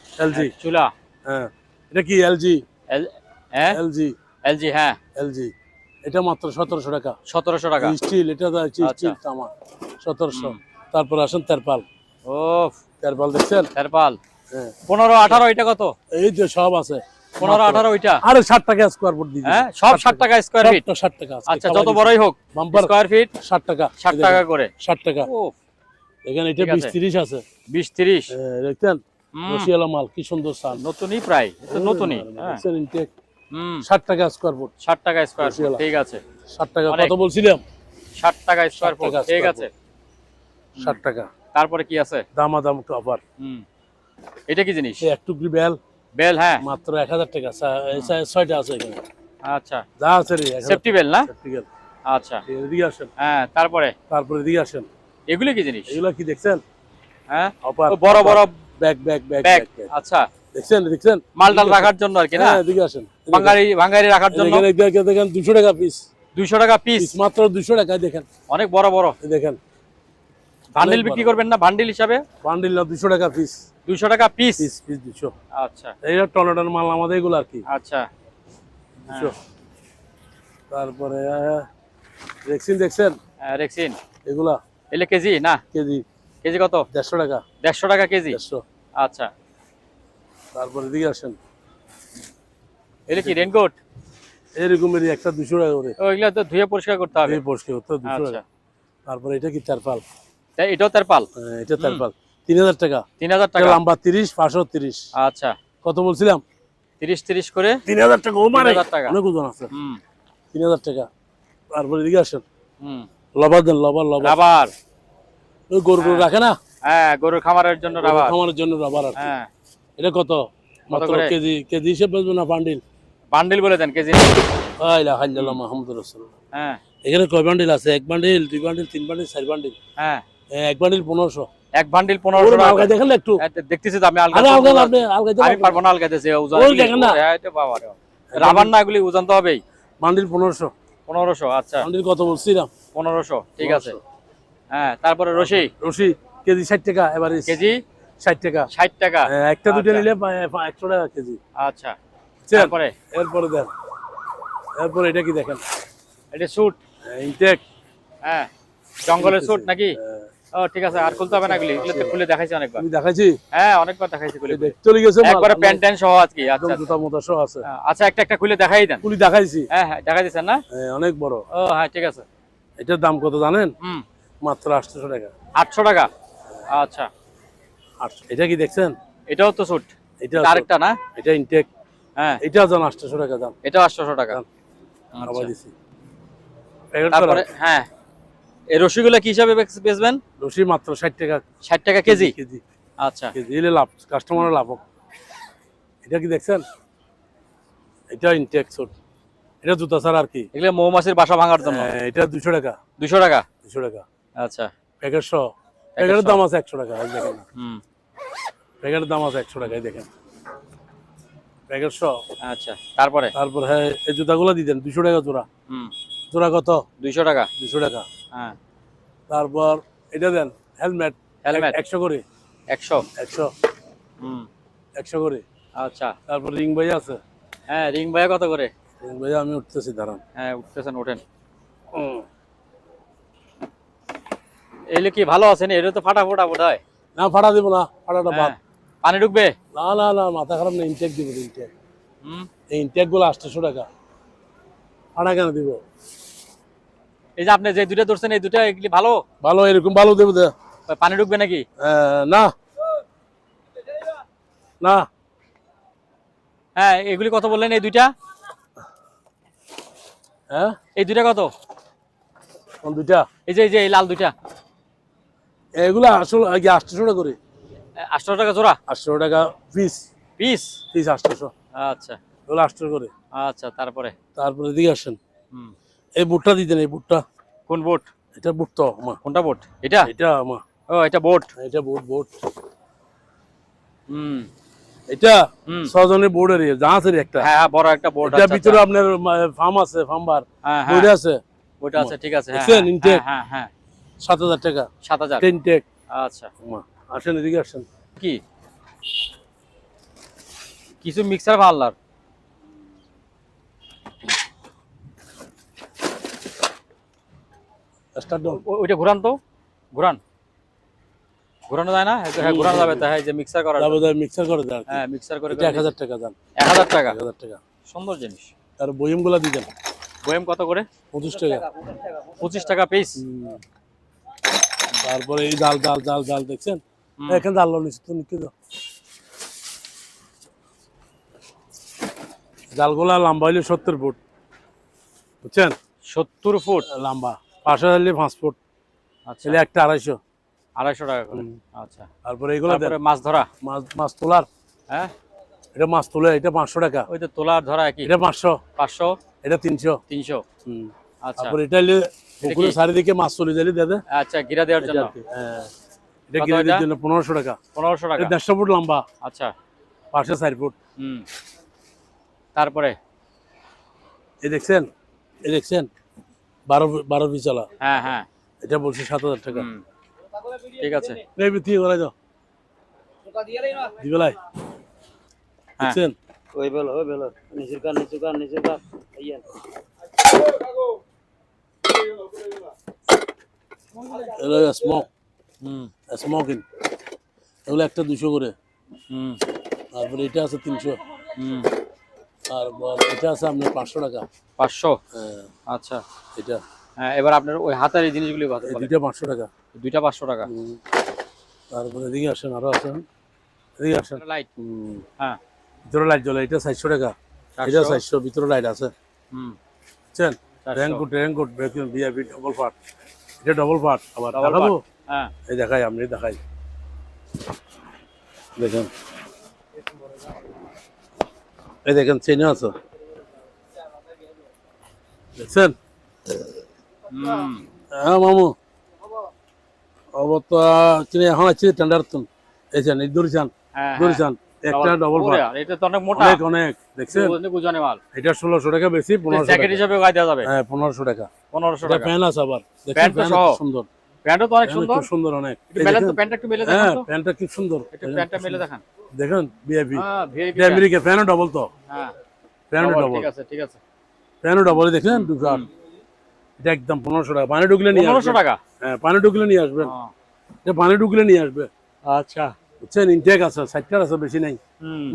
এলজি চুলা হ্যাঁ এটা কি এলজি হ্যাঁ এলজি এলজি হ্যাঁ এলজি এটা মাত্র 1700 টাকা 1700 টাকা স্টিল এটা আচ্ছা। স্টিল তামা 1700 তারপর আসেন তেরপাল। ও তেরপাল দেখছেন? তেরপাল হ্যাঁ 15 18 এটা কত? এই যে সব আছে 15 18 ওইটা। আরে 60 টাকা স্কয়ার ফুট দিয়ে হ্যাঁ সব 60 টাকা স্কয়ার ফিট। 60 টাকা। আচ্ছা যত বড়ই হোক বাম্পার স্কয়ার ফিট 60 টাকা। 60 টাকা করে। 60 টাকা। ও দেখেন এটা ঠিক 20 আছে। 30 আছে। 20 30 দেখছেন হুম। রশিয়ালা মাল কি সুন্দর সাল। নতুনই প্রায় এটা নতুনই। হ্যাঁ দেখছেন ইনটেক হুম 60 টাকা স্কয়ার ফুট। 60 টাকা স্কয়ার ফুট রসিয়ালা। ঠিক আছে। 60 টাকা অনেক। কত বলছিলাম? 60 টাকা স্কয়ার 60 ফুট টাকা ঠিক square আছে। 60 টাকা। তারপরে কি আছে? দামাদাম কভার। হুম এটা কি জিনিস? এই এক টুকরি বেল বেল হ্যাঁ মাত্র 1000 টাকা। 6টা আছে এখানে। আচ্ছা যা আছে রে সেফটি বেল না? Safety bell. আচ্ছা এদিকে আসেন। হ্যাঁ তারপরে এদিকে আসেন। এগুলি কি জিনিস? এগুলো কি দেখছেন? হ্যাঁ অপার ও বড় বড় ব্যাগ ব্যাগ আচ্ছা দেখছেন মালটাল রাখার জন্য আর কি না? হ্যাঁ এদিকে আসেন। ভাঙ্গারি রাখার জন্য এদিকে দেখেন 200 টাকা পিস। 200 টাকা পিস মাত্র 200 টাকায় দেখেন। অনেক বড় বড়। এই দেখেন বান্ডিল বিক্রি করবেন না বান্ডিল হিসাবে? বান্ডিল না 200 টাকা পিস। 200 টাকা পিস পিস 200। আচ্ছা এই টর্নেডোর মাল আমাদের এগুলো আর কি। আচ্ছা 200। তারপরে রেক্সিন দেখছেন? রেক্সিন এগুলা এলে কেজি না? কেজি কেজি কত? 150 টাকা। 150 টাকা কেজি 150। আচ্ছা তারপরে এদিকে আসেন। এলে কি রেনকোট? এরকমেরই একটা 200 টাকা করে। ওইগুলা তো ধুয়ে পরিষ্কার করতে হবে। এই পরিষ্কার করতে 200 আচ্ছা টাকা। তারপরে এটা কি তেরপাল? তাই এটাও তেরপাল? এটা তেরপাল 3000 টাকা। 3000 টাকা লম্বা 30 500 30। আচ্ছা কত বলছিলাম? 30 30 করে 3000 টাকা। ও মানে 3000 টাকা। অনেক ওজন আছে। হুম 3000 টাকা। তারপরে এদিকে আসেন। হুম লবার দেন লবার। রাবার ওই গরু রাখে না? হ্যাঁ গরুর খামারের জন্য রাবার। খামারের জন্য রাবার আর কি। হ্যাঁ এটা কত? মাত্র করে? কেজি হিসেবে বেচবেন না বান্ডিল? বান্ডিল বলে দেন কেজি না? লা ইলাহা ইল্লাল্লাহ মুহাম্মাদুর রাসূলুল্লাহ। হ্যাঁ এখানে কয় বান্ডিল আছে? 1 বান্ডিল 2 বান্ডিল 3 বান্ডিল 4 বান্ডিল। হ্যাঁ 1 বান্ডিল 1500। এক বান্ডিল 1500 টাকা। আলগা দেখেন একটু। দেখতেছি তো আমি আলগা। আরে আলগা আপনি আলগাইতে আমি পারবো না আলগাইতেছি ওজন। ওই দেখেন না। হ্যাঁ এটা বাবা রে রাবার না এগুলি ওজন তো হবেই। বান্ডিল 1500। 1500 আচ্ছা বান্ডিল কত বলছিলাম? 1500 ঠিক আছে। হ্যাঁ তারপরে রশি কেজি 60 টাকা এভারেজ। কেজি 60 টাকা। 60 টাকা একটা দুটো আচ্ছা। নিলে 100 টাকা কেজি। আচ্ছা তারপরে এরপরে দেন। এরপর এটা কি দেখেন? এটা স্যুট ইনটেক। হ্যাঁ জঙ্গলের স্যুট নাকি? ও ঠিক আছে আর খুলতে হবে না এগুলি এগুলো তো খুলে দেখাইছি অনেকবার। আমি দেখাইছি। হ্যাঁ অনেকবার দেখাইছি খুলে। চলে গেছে মাল। একবারে প্যান্ট ট্যান্ট সহ আজকে। একদম আচ্ছা জুতা মোটা সহ আছে। আচ্ছা একটা খুলে দেখাই দেন। কুলি দেখাইছি। হ্যাঁ হ্যাঁ দেখাই দিছেন না? অনেক বড়। ও হ্যাঁ ঠিক আছে। এটার দাম কত জানেন? হুম মাত্র 800 টাকা। 800 টাকা আচ্ছা 800। এটা কি দেখছেন? এটাও তো স্যুট। এটা আরেকটা না? এটা ইনটেক। হ্যাঁ এটা জান 800 টাকা দাম। এটাও 800 টাকা। আবার আচ্ছা দিছি। প্যাকেট তারপরে হ্যাঁ এই রশিগুলো কি হিসাবে বেচবেন? রশি মাত্র 60 টাকা। 60 টাকা কেজি কেজি। আচ্ছা কেজি এলে লাভ, কাস্টমারের লাভ হোক। এটা কি দেখছেন? এটা ইনটেক স্যুট। এটা জুতা ছাড়া আর কি। এগুলো মৌমাছির বাসা ভাঙার জন্য। এটা 200 টাকা। 200 টাকা 200 টাকা। আচ্ছা প্যাকেট সহ। প্যাকেটের দাম আছে 100 টাকা। দেখেন না। হুম প্যাকেটের দাম আছে 100 টাকা। দেখেন প্যাকেট সহ। আচ্ছা তারপরে তারপর হ্যাঁ এই জুতাগুলো দিতেন 200 টাকা জোড়া। হুম জোড়া কত? 200 টাকা 200 টাকা। হ্যাঁ তারপর এটা দেন হেলমেট। হেলমেট 100 করে। 100 100 হুম 100 করে। আচ্ছা তারপর রিং ভাই আছে। হ্যাঁ রিং ভাইয়া কত করে? রিং ভাই আমি উঠতেছি দাঁড়ান। হ্যাঁ উঠতেছেন ওঠেন। এলে কি ভালো আছেন? এটা তো ফাটা ফোটা বোধ হয়। না ফাটা দিব না, ফাটাটা বাদ। পানি ঢুকবে? না না না মাথা খারাপ না, ইনটেক দিব। ইনটেক হুম এই ইনটেক গুলো 800 টাকা। ফাটা কেন দিব? এই যে আপনি যে দুটো ধরছেন এই দুটো এগুলি ভালো ভালো এরকম ভালো দেবো। পানি ঢুকবে নাকি? না না। হ্যাঁ এগুলি কত বললেন এই দুইটা? হ্যাঁ এই দুইটা কত? কোন দুইটা? এই যে এই লাল দুইটা এগুলা আসলে 800 টাকা করে। 800 টাকা জোড়া? 800 টাকা পিস। Piece piece 800। আচ্ছা এগুলো 800 করে। আচ্ছা তারপরে তারপরে দিকে আসেন। হুম এই বুটটা দিতেন। এই বুটটা কোন বোট? এটা বুট তো মা। কোনটা বোট? এটা এটা মা। ও এটা বোট। এটা বুট বুট। হুম এটা হুম 6 জনের বোর্ডের জাহাজের একটা। হ্যাঁ বড় একটা বোট এটা আছে। ভিতরে আপনার ফার্ম আছে, ফার্মবার হ্যাঁ বোর্ড হ্যাঁ আছে। ওটা আছে ঠিক আছে। হ্যাঁ দেখছেন ইনটেক? হ্যাঁ হ্যাঁ 7000 টাকা 7000 ইনটেক। আচ্ছা মা আসেন এদিকে আসেন। কি কিছু মিক্সার ভাল্লার স্টার্ট ডাউন। ওইটা ঘুরান তো ঘুরান। ঘোরানো যায় না? হ্যাঁ ঘোরানো যাবে, তাই যে মিক্সার করার যাবে মিক্সার করে দেন। হ্যাঁ মিক্সার করে এটা 1000 টাকা দাম। 1000 টাকা। 1000 টাকা। সুন্দর জিনিস। আর বয়মগুলা দিবেন বয়াম কত করে? 25 টাকা। 25 টাকা পিস। তারপরে এই ডাল ডাল ডাল ডাল দেখছেন, এখানে ডাল নিচে তো নিচে দাও। ডালগুলা লম্বা হইলে 70 ফুট, বুঝছেন? 70 ফুট লম্বা, পাশে হইলে 5 ফুট। আচ্ছা, তাহলে একটা 250। 250 টাকা করে। আচ্ছা, তারপরে এগুলো তারপরে মাছ ধরা। মাছ তোলার, হ্যাঁ এটা মাছ তোলে, এটা 500 টাকা। ওই তো তোলার ধরা কি? এটা 500। 500, এটা 300। 300। আচ্ছা, তারপরে এটা হইলে পুকুরের চারিদিকে মাছ চলে যাইলে দাদা। আচ্ছা, গিরা দেওয়ার জন্য। হ্যাঁ, এটা গিরে দেওয়ার জন্য 1500 টাকা। 1500 টাকা। এটা 150 ফুট লম্বা। আচ্ছা, পাশে 4 ফুট। তারপরে এই দেখছেন, এই দেখছেন 12 বিচালা। হ্যাঁ হ্যাঁ, এটা বলছি 7000 টাকা। ঠিক আছে। এই বিক্রি করা যাও দিবেলাই, দেখছেন? ওই বেলো নিচের কান আইয়া এগুলো স্মোক, স্মোকিং, এগুলো একটা 200 করে। তারপরে এটা আছে 300। আর এটা আছে আপনার 500 টাকা। 500। হ্যাঁ, আচ্ছা, এটা হ্যাঁ। এবার আপনার ওই হাতের এই জিনিসগুলি কত? এই দুইটা 500 টাকা। দুইটা 500 টাকা। তারপরে এদিকে আসেন, আরো আসেন, এদিকে আসেন। লাইট, হ্যাঁ, ভিতরে লাইট জ্বলে, এটা 400 টাকা। এটা 400, ভিতরে লাইট আছে, বুঝছেন? Raincoat raincoat VIP double part, এটা ডবল পার্ট। আবার দেখাবো, হ্যাঁ, এই দেখাই, আপনি দেখাই, দেখেন, এই দেখেন চেনে আছে, দেখছেন? হ্যাঁ মামু, অবতা কিনে এখন আছে টেন্ডার তুন, এইছেন এই দূরছান দূরছান, একটা ডবল পার্ট। এটা তো অনেক মোটা, অনেক অনেক, দেখছেন? বুঝানে মাল। এটা 1600 টাকা বেশি, 1500 জ্যাকেট টাকা হিসেবে গায়ে দেওয়া যাবে। হ্যাঁ 1500 টাকা। 1500 এটা টাকা। প্যান্ট আছে আবার, দেখেন প্যান্ট তো প্যান্ট সহ। খুব সুন্দর, প্যান্টও তো অনেক প্যান্ট সুন্দর। খুব সুন্দর অনেক। একটু মেলে তো, প্যান্টটা একটু মেলে হ্যাঁ দেখান তো। প্যান্টটা খুব সুন্দর, একটু প্যান্টটা মেলে দেখান। দেখেন ভিআইপি, হ্যাঁ, ভিআইপি। এটা আমেরিকা প্যান্ট ডবল তো, হ্যাঁ, প্যান্ট ডবল, ঠিক আছে, ঠিক আছে। প্যান্ট ডবল, দেখেন দুটো। এটা একদম 1500 টাকা। পানি ঢুকলে নিয়ে 1500 আসবেন। টাকা। হ্যাঁ পানি ঢুকলে নিয়ে আসবেন, এটা পানি ঢুকলে নিয়ে আসবে। আচ্ছা, বুঝছেন? ইনটেক আছে, 60টার আছে, বেশি নাই।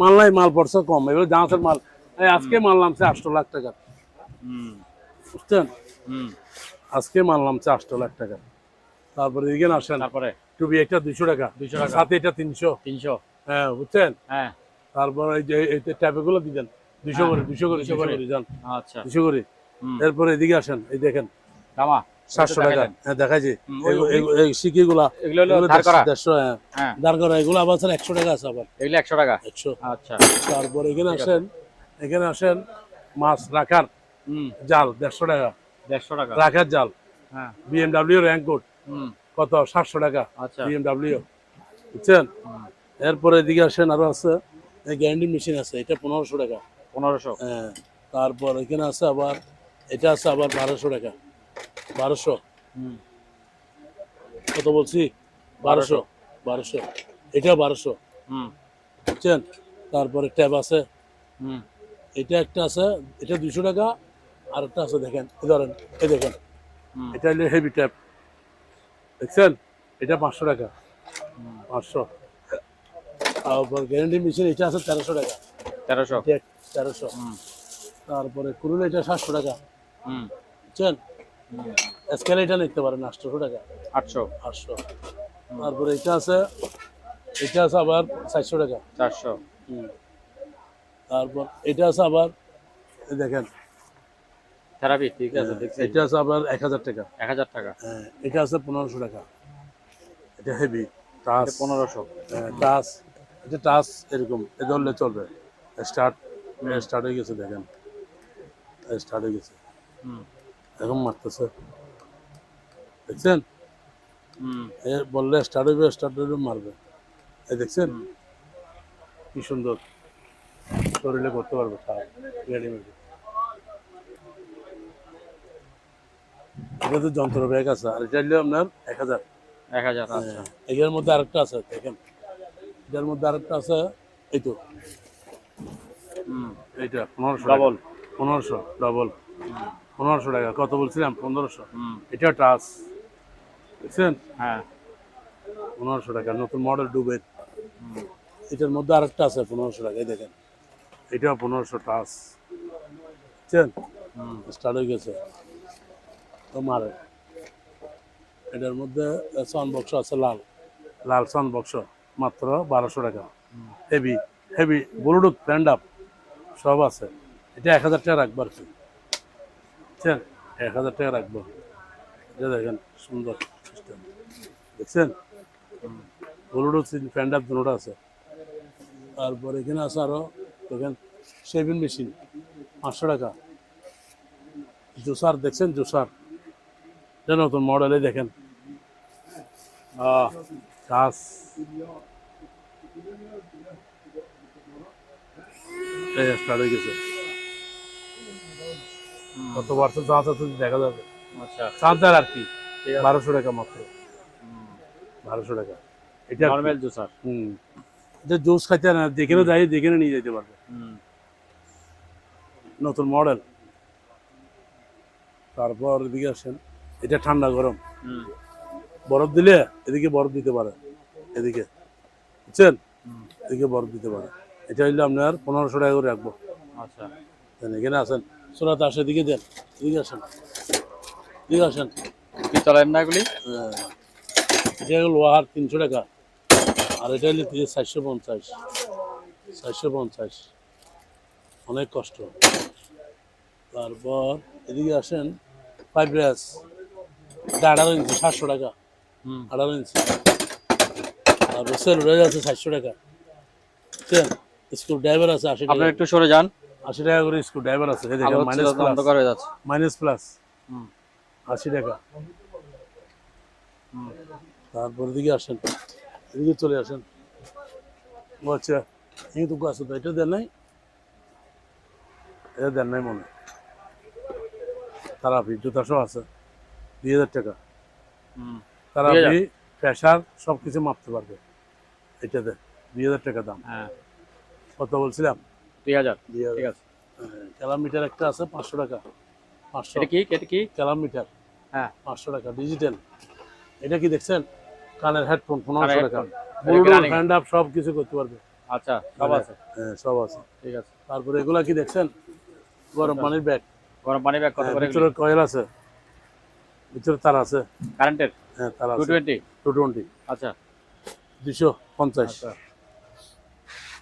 মাল নাই, মাল পড়ছে কম, এগুলো জাহাজের মাল। এই আজকে মাল নামছে 800 লাখ টাকা, বুঝছেন? আজকে মাল নামছে 800 লাখ টাকা। তারপরে এদিকে আসেন, তারপরে টুপি একটা 200 টাকা, 200 টাকা। সাথে এটা 300। 300। হ্যাঁ বুঝছেন? হ্যাঁ, তারপরে এই যে এই ট্যাপগুলো দিবেন 200 করে, 200 করে, 200 করে যান, আচ্ছা। 200 করে। এরপরে এদিকে আসেন, এই দেখেন দামা 700 টাকা। হ্যাঁ দেখাইছি, এই সিকিগুলা এগুলো হলো ধার করা। 150। হ্যাঁ ধার করা, এগুলো আবার 100 টাকা আছে, আবার এগুলো 100 টাকা। 100। আচ্ছা, তারপরে এখানে আসেন, এখানে আসেন মাছ রাখার জাল 150 টাকা, 150 টাকা। রাখার জাল। হ্যাঁ, বিএমডব্লিউ রেইনকোট কত? 700 টাকা। আচ্ছা, বিএমডব্লিউ, বুঝছেন? এরপরে এদিকে আসেন, আরো আছে এই গ্যারান্টি মেশিন আছে, এটা 1500 টাকা। 1500। হ্যাঁ, তারপর এখানে আছে আবার, এটা আছে আবার 1200 টাকা। 1200 কত বলছি? 1200। 1200, এটা 1200, বুঝছেন? তারপরে ট্যাব আছে, এটা একটা আছে, এটা 200 টাকা। আর একটা আছে, দেখেন, এই ধরেন, এই দেখেন, এটা হলো হেভি ট্যাব, দেখছেন? এটা 500 টাকা। 500। তারপর গ্যারান্টি মেশিন এটা আছে 1300 টাকা। 1300। 1300। তারপরে কুরুল এটা 700 টাকা, বুঝছেন? স্কেল এটা নিতে পারেন 800 টাকা। 800। 800। তারপরে এটা আছে, এটা আছে আবার 400 টাকা। 400। তারপর এটা আছে আবার, এই দেখেন, থেরাপি, ঠিক আছে, দেখছি। এটা আছে আবার 1000 টাকা। 1000 টাকা। হ্যাঁ, এটা আছে 1500 টাকা। এটা হেভি টাচ, 1500। টাচ, এটা টাচ এরকম, এ ধরলে চলবে। স্টার্ট হয়ে গেছে, দেখেন স্টার্ট হয়ে গেছে, এখন মারতেছে, দেখছেন? এ বললে স্টার্ট হইবে, স্টার্ট হইবে, মারবে। এই দেখছেন কি সুন্দর, শরীরে করতে পারবে সব রেডিমেড। এটা তো যন্ত্র ব্যাগ আছে, আর এটা হলো আপনার 1000। 1000। আচ্ছা, এর মধ্যে আরেকটা আছে, দেখেন, এটার মধ্যে আরেকটা আছে, এই তো এইটা 1500 ডাবল। 1500 ডাবল, 1500 টাকা। কত বলছিলাম? 1500। এটা টাচ, দেখছেন? হ্যাঁ, 1500 টাকা নতুন মডেল ডুবের। এটার মধ্যে আরেকটা আছে 1500 টাকা, এই দেখেন এটাও 1500 টাচ, বুঝছেন? স্টার্ট হয়ে গেছে তোমার। এটার মধ্যে সাউন্ড বক্স আছে লাল, লাল সাউন্ড বক্স মাত্র 1200 টাকা। Heavy heavy Bluetooth stand up সব আছে। এটা 1000 টাকা রাখবো আর কি, বুঝছেন? 1000 টাকা রাখবো। এটা দেখেন সুন্দর সিস্টেম, দেখছেন? ব্লুটুথ স্ট্যান্ড আপ দুটো আছে। তারপর এখানে আছে আরো দেখেন শেভিং মেশিন 500 টাকা। জুসার দেখছেন, জুসার এটা নতুন মডেলে দেখেন কাজ। স্টার্ট হয়ে গেছে, কত পার্সেন্ট চার্জ আছে দেখা যাবে। আচ্ছা, চার্জার আর কি ঠিক আছে। 1200 টাকা মাত্র, 1200 টাকা। এটা নরমাল জুসার। এটা জুস খাইতে না, যেখানে যাই যেখানে নিয়ে যেতে পারবে, নতুন মডেল। তারপর এদিকে আসেন, এটা ঠান্ডা গরম, বরফ দিলে এদিকে বরফ দিতে পারে, এদিকে, বুঝছেন? এদিকে বরফ দিতে পারে। এটা হইলে আপনার 1500 টাকা করে রাখবো। আচ্ছা, এখানে আসেন, সুরাত আসে, এদিকে দেন, এদিকে আসেন, এদিকে আসেন। কি চলেন না এগুলি? এটা হলো লোহার 300 টাকা, আর এটা হলে 450, 450, অনেক কষ্ট। তারপর এদিকে আসেন, 5 ব্রাশ, এটা 18 ইঞ্চি 700 টাকা, 18 ইঞ্চি। তারপর সেলুলার আছে 400 টাকা, বুঝছেন? স্ক্রু ড্রাইভার আছে 80 টাকা। আপনারা একটু সরে যান, 80 টাকা করে স্ক্রু ড্রাইভার আছে, এই দেখেন আলো মাইনাস প্লাস, অন্ধকার হয়ে যাচ্ছে। মাইনাস প্লাস 80 টাকা। তারপর এদিকে আসেন, এদিকে চলে আসেন। ও আচ্ছা, এই তো আছে তো, এটা দেন নাই, এটা দেন নাই মনে হয়। তারাপি জুতা সহ আছে 2000 টাকা। তারাপি প্রেশার সব কিছু মাপতে পারবে, এটাতে 2000 টাকা দাম। হ্যাঁ, কত বলছিলাম? 2000। 2000। ঠিক আছে। ক্যালামিটার একটা আছে 500 টাকা, 500। এটা কি? ক্যালামিটার হ্যাঁ, 500 টাকা ডিজিটাল। এটা কি দেখছেন? কানের হেডফোন 1500 টাকা। headphone। Bluetooth running। Hand up সব কিছু করতে পারবে। আচ্ছা, সব আছে। হ্যাঁ সব আছে। ঠিক আছে। তারপরে এগুলা কি দেখছেন? গরম পানির ব্যাগ, গরম পানি ব্যাগ কত করে? ভিতরে কয়েল আছে, ভিতরে তার আছে, কারেন্টের হ্যাঁ তার আছে। 220। 220, আচ্ছা, 250। আচ্ছা।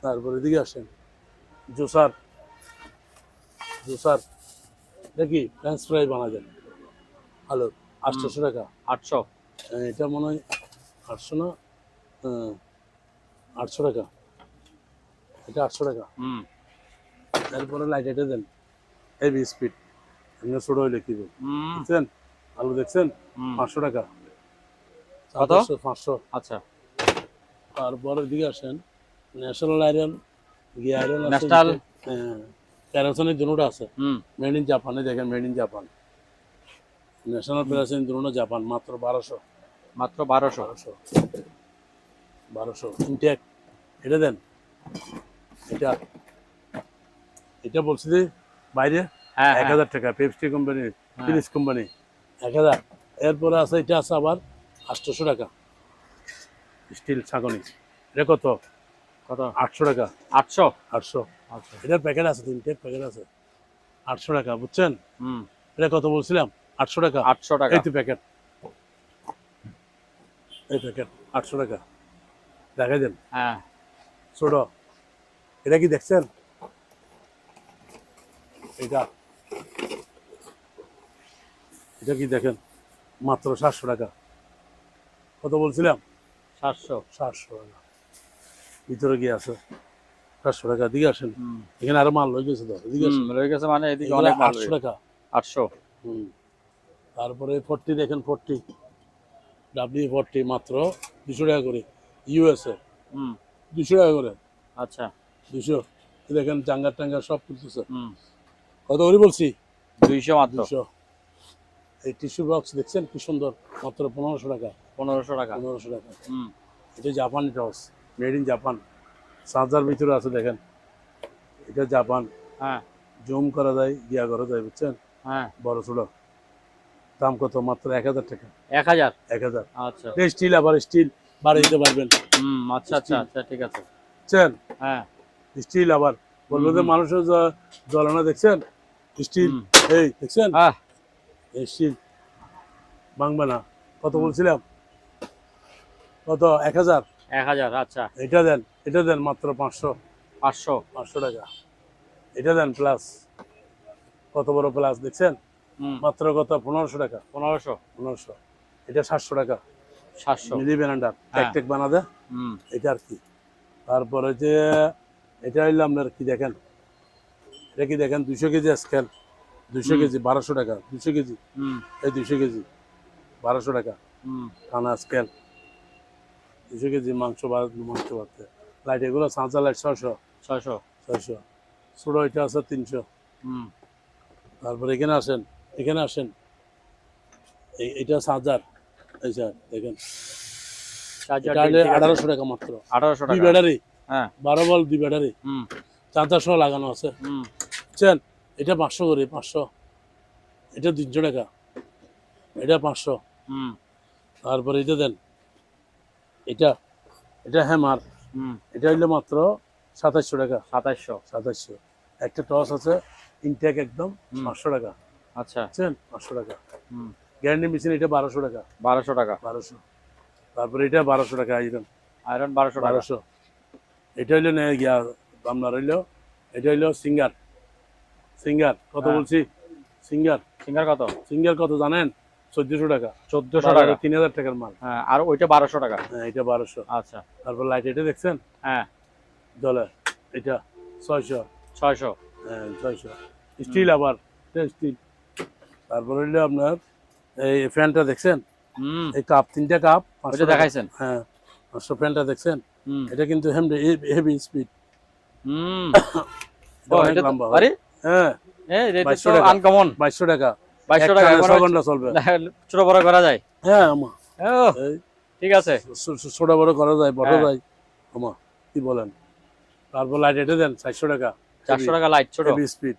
তারপরে এদিকে আসেন, জুসার, জুসার দেখি ফ্রেঞ্চ ফ্রাই বানা যায়, হ্যালো 800 টাকা। 800। এটা মনে হয় 800 না, 800 টাকা, এটা 800 টাকা। তারপরে লাইট এটা দেন, হেভি স্পিড, এমনি ছোট হইলে কি দেখছেন? আলু দেখছেন? 500 টাকা। কত? 500। আচ্ছা, তারপরে দিকে আসেন, ন্যাশনাল আয়রন, গি আয়রন আছে, ন্যাশনাল। প্যারাসনের দুটোটা আছে, মেড ইন জাপানে, দেখেন মেড ইন জাপান। ন্যাশনাল প্যারাসন দুটো জাপান, মাত্র 1200। মাত্র 1200। 1200 ইনটেক। এটা দেন, এটা, এটা বলছি যে বাইরে হ্যাঁ, 1000 টাকা, পেপসি কোম্পানি, ফিলিপস কোম্পানি 1000। এরপরে আছে, এটা আছে আবার 800 টাকা, স্টিল ছাঁকনি। এটা কত? কত? 800 টাকা। 800। 800। আচ্ছা। এটার প্যাকেট আছে, 3টে প্যাকেট আছে, 800 টাকা, বুঝছেন? এটা কত বলছিলাম? 800 টাকা। 800 টাকা। এই তো প্যাকেট, এই প্যাকেট 800 টাকা। দেখাই দেন, হ্যাঁ, ছোট। এটা কি দেখছেন? এটা, এটা কি দেখেন? মাত্র 700 টাকা। কত বলছিলাম? 700। 700 টাকা। ভিতরে গিয়ে আছে 700 টাকা। দিকে আসেন, এখানে আরো মাল রয়ে গেছে তো, এদিকে আসেন। রয়ে গেছে মানে এদিকে অনেক মাল 800 টাকা। 800। তারপরে 40 দেখেন, 40 W40 মাত্র 200 টাকা করে, ইউএসএ 200 টাকা করে। আচ্ছা, 200 দেখেন, জাঙ্গার টাঙ্গার সব কিছু। কত করে বলছি? 200 মাত্র। 200। এই টিস্যু বক্স দেখছেন কি সুন্দর, মাত্র 1500 টাকা। 1500 টাকা। 1500 টাকা। এটা জাপানি toss, made in Japan. Charger ভিতরে আছে দেখেন, এটা জাপান। হ্যাঁ, জুম করা যায়, গিয়া করা যায়, বুঝছেন? হ্ঁ, বড় ছোট। দাম কত? মাত্র 1000 টাকা। 1000। 1000। আচ্ছা, স্টিল, আবার স্টিল বাড়ি দিতে পারবেন। আচ্ছা আচ্ছা আচ্ছা ঠিক আছে। বুঝছেন? হ্যাঁ স্টিল আবার বলবো যে মানুষের জ্বলনা দেখছেন স্টিল, এই দেখছেন এই স্টিল ভাঙবে না। কত বলছিলাম? কত? 1000। 1000। আচ্ছা এটা দেন মাত্র 500 500 টাকা। এটা দেন প্লাস, কত বড় প্লাস দেখছেন? মাত্র কত? 1500 টাকা। 1500। এটা 700 টাকা। 700 মিলি ব্যানান্ডার টেক বানাদে এটা আর কি। তারপরে যে এটা হইলো আপনার কি দেখেন, এটা কি দেখেন 200 কেজি স্কেল, 200 কেজি 1200 টাকা। 200 কেজি এই 200 কেজি 1200 টাকা। খানা স্কেল 200 কেজি মাংস ভাতে লাইট, এগুলো সাঁচা লাইট 600। ছোট এটা আছে 300। তারপরে এখানে আসেন এটা চার্জার, এই স্যার দেখেন এটা হলে 1800 টাকা মাত্র। 1800 দুই টাকা। ব্যাটারি, হ্যাঁ 12 ভোল্ট দুই ব্যাটারি, চার্জার সহ লাগানো আছে। বুঝছেন? এটা 500 করে, 500। এটা 300 টাকা, এটা 500। তারপরে এটা দেন, এটা হ্যামার, এটা হইলো মাত্র 2700 টাকা। 2700। একটা টস আছে ইনটেক একদম 500 টাকা। আচ্ছা বুঝছেন? 500 টাকা। গ্যারান্টি মেশিন এটা 1200 টাকা। 1200। তারপরে এটা 1200 টাকা আয়রন 1200 টাকা। 1200। এটা হইলো আপনার হইলো, এটা হইলো সিঙ্গার। কত বলছি? সিঙ্গার কত জানেন? 1400 টাকা। 1400 টাকা। 3000 টাকার মাল। হ্যাঁ আর ওইটা 1200 টাকা। হ্যাঁ এটা 1200। আচ্ছা তারপর লাইট এটা দেখছেন? হ্যাঁ ডলার এটা 600। 600। হ্যাঁ 600। স্টিল আবার স্টিল। তারপর হইলো আপনার এই ফ্যানটা দেখছেন? এই কাপ, 3টা কাপ 500 দেখাইছেন? হ্যাঁ 500। ফ্যানটা দেখছেন? এটা কিন্তু হেভি স্পিড। অনেক লম্বা। আরে হ্যাঁ এই রেট তো আনকমন। 2200 টাকা। 2200 টাকা 6 ঘন্টা চলবে। ছোট বড় করা যায়। হ্যাঁ আমা ঠিক আছে। ছোট বড় করা যায়, বড় যায় আমা, কি বলেন? তারপর লাইট এটা দেন 400 টাকা। 400 টাকা লাইট ছোট। Heavy speed.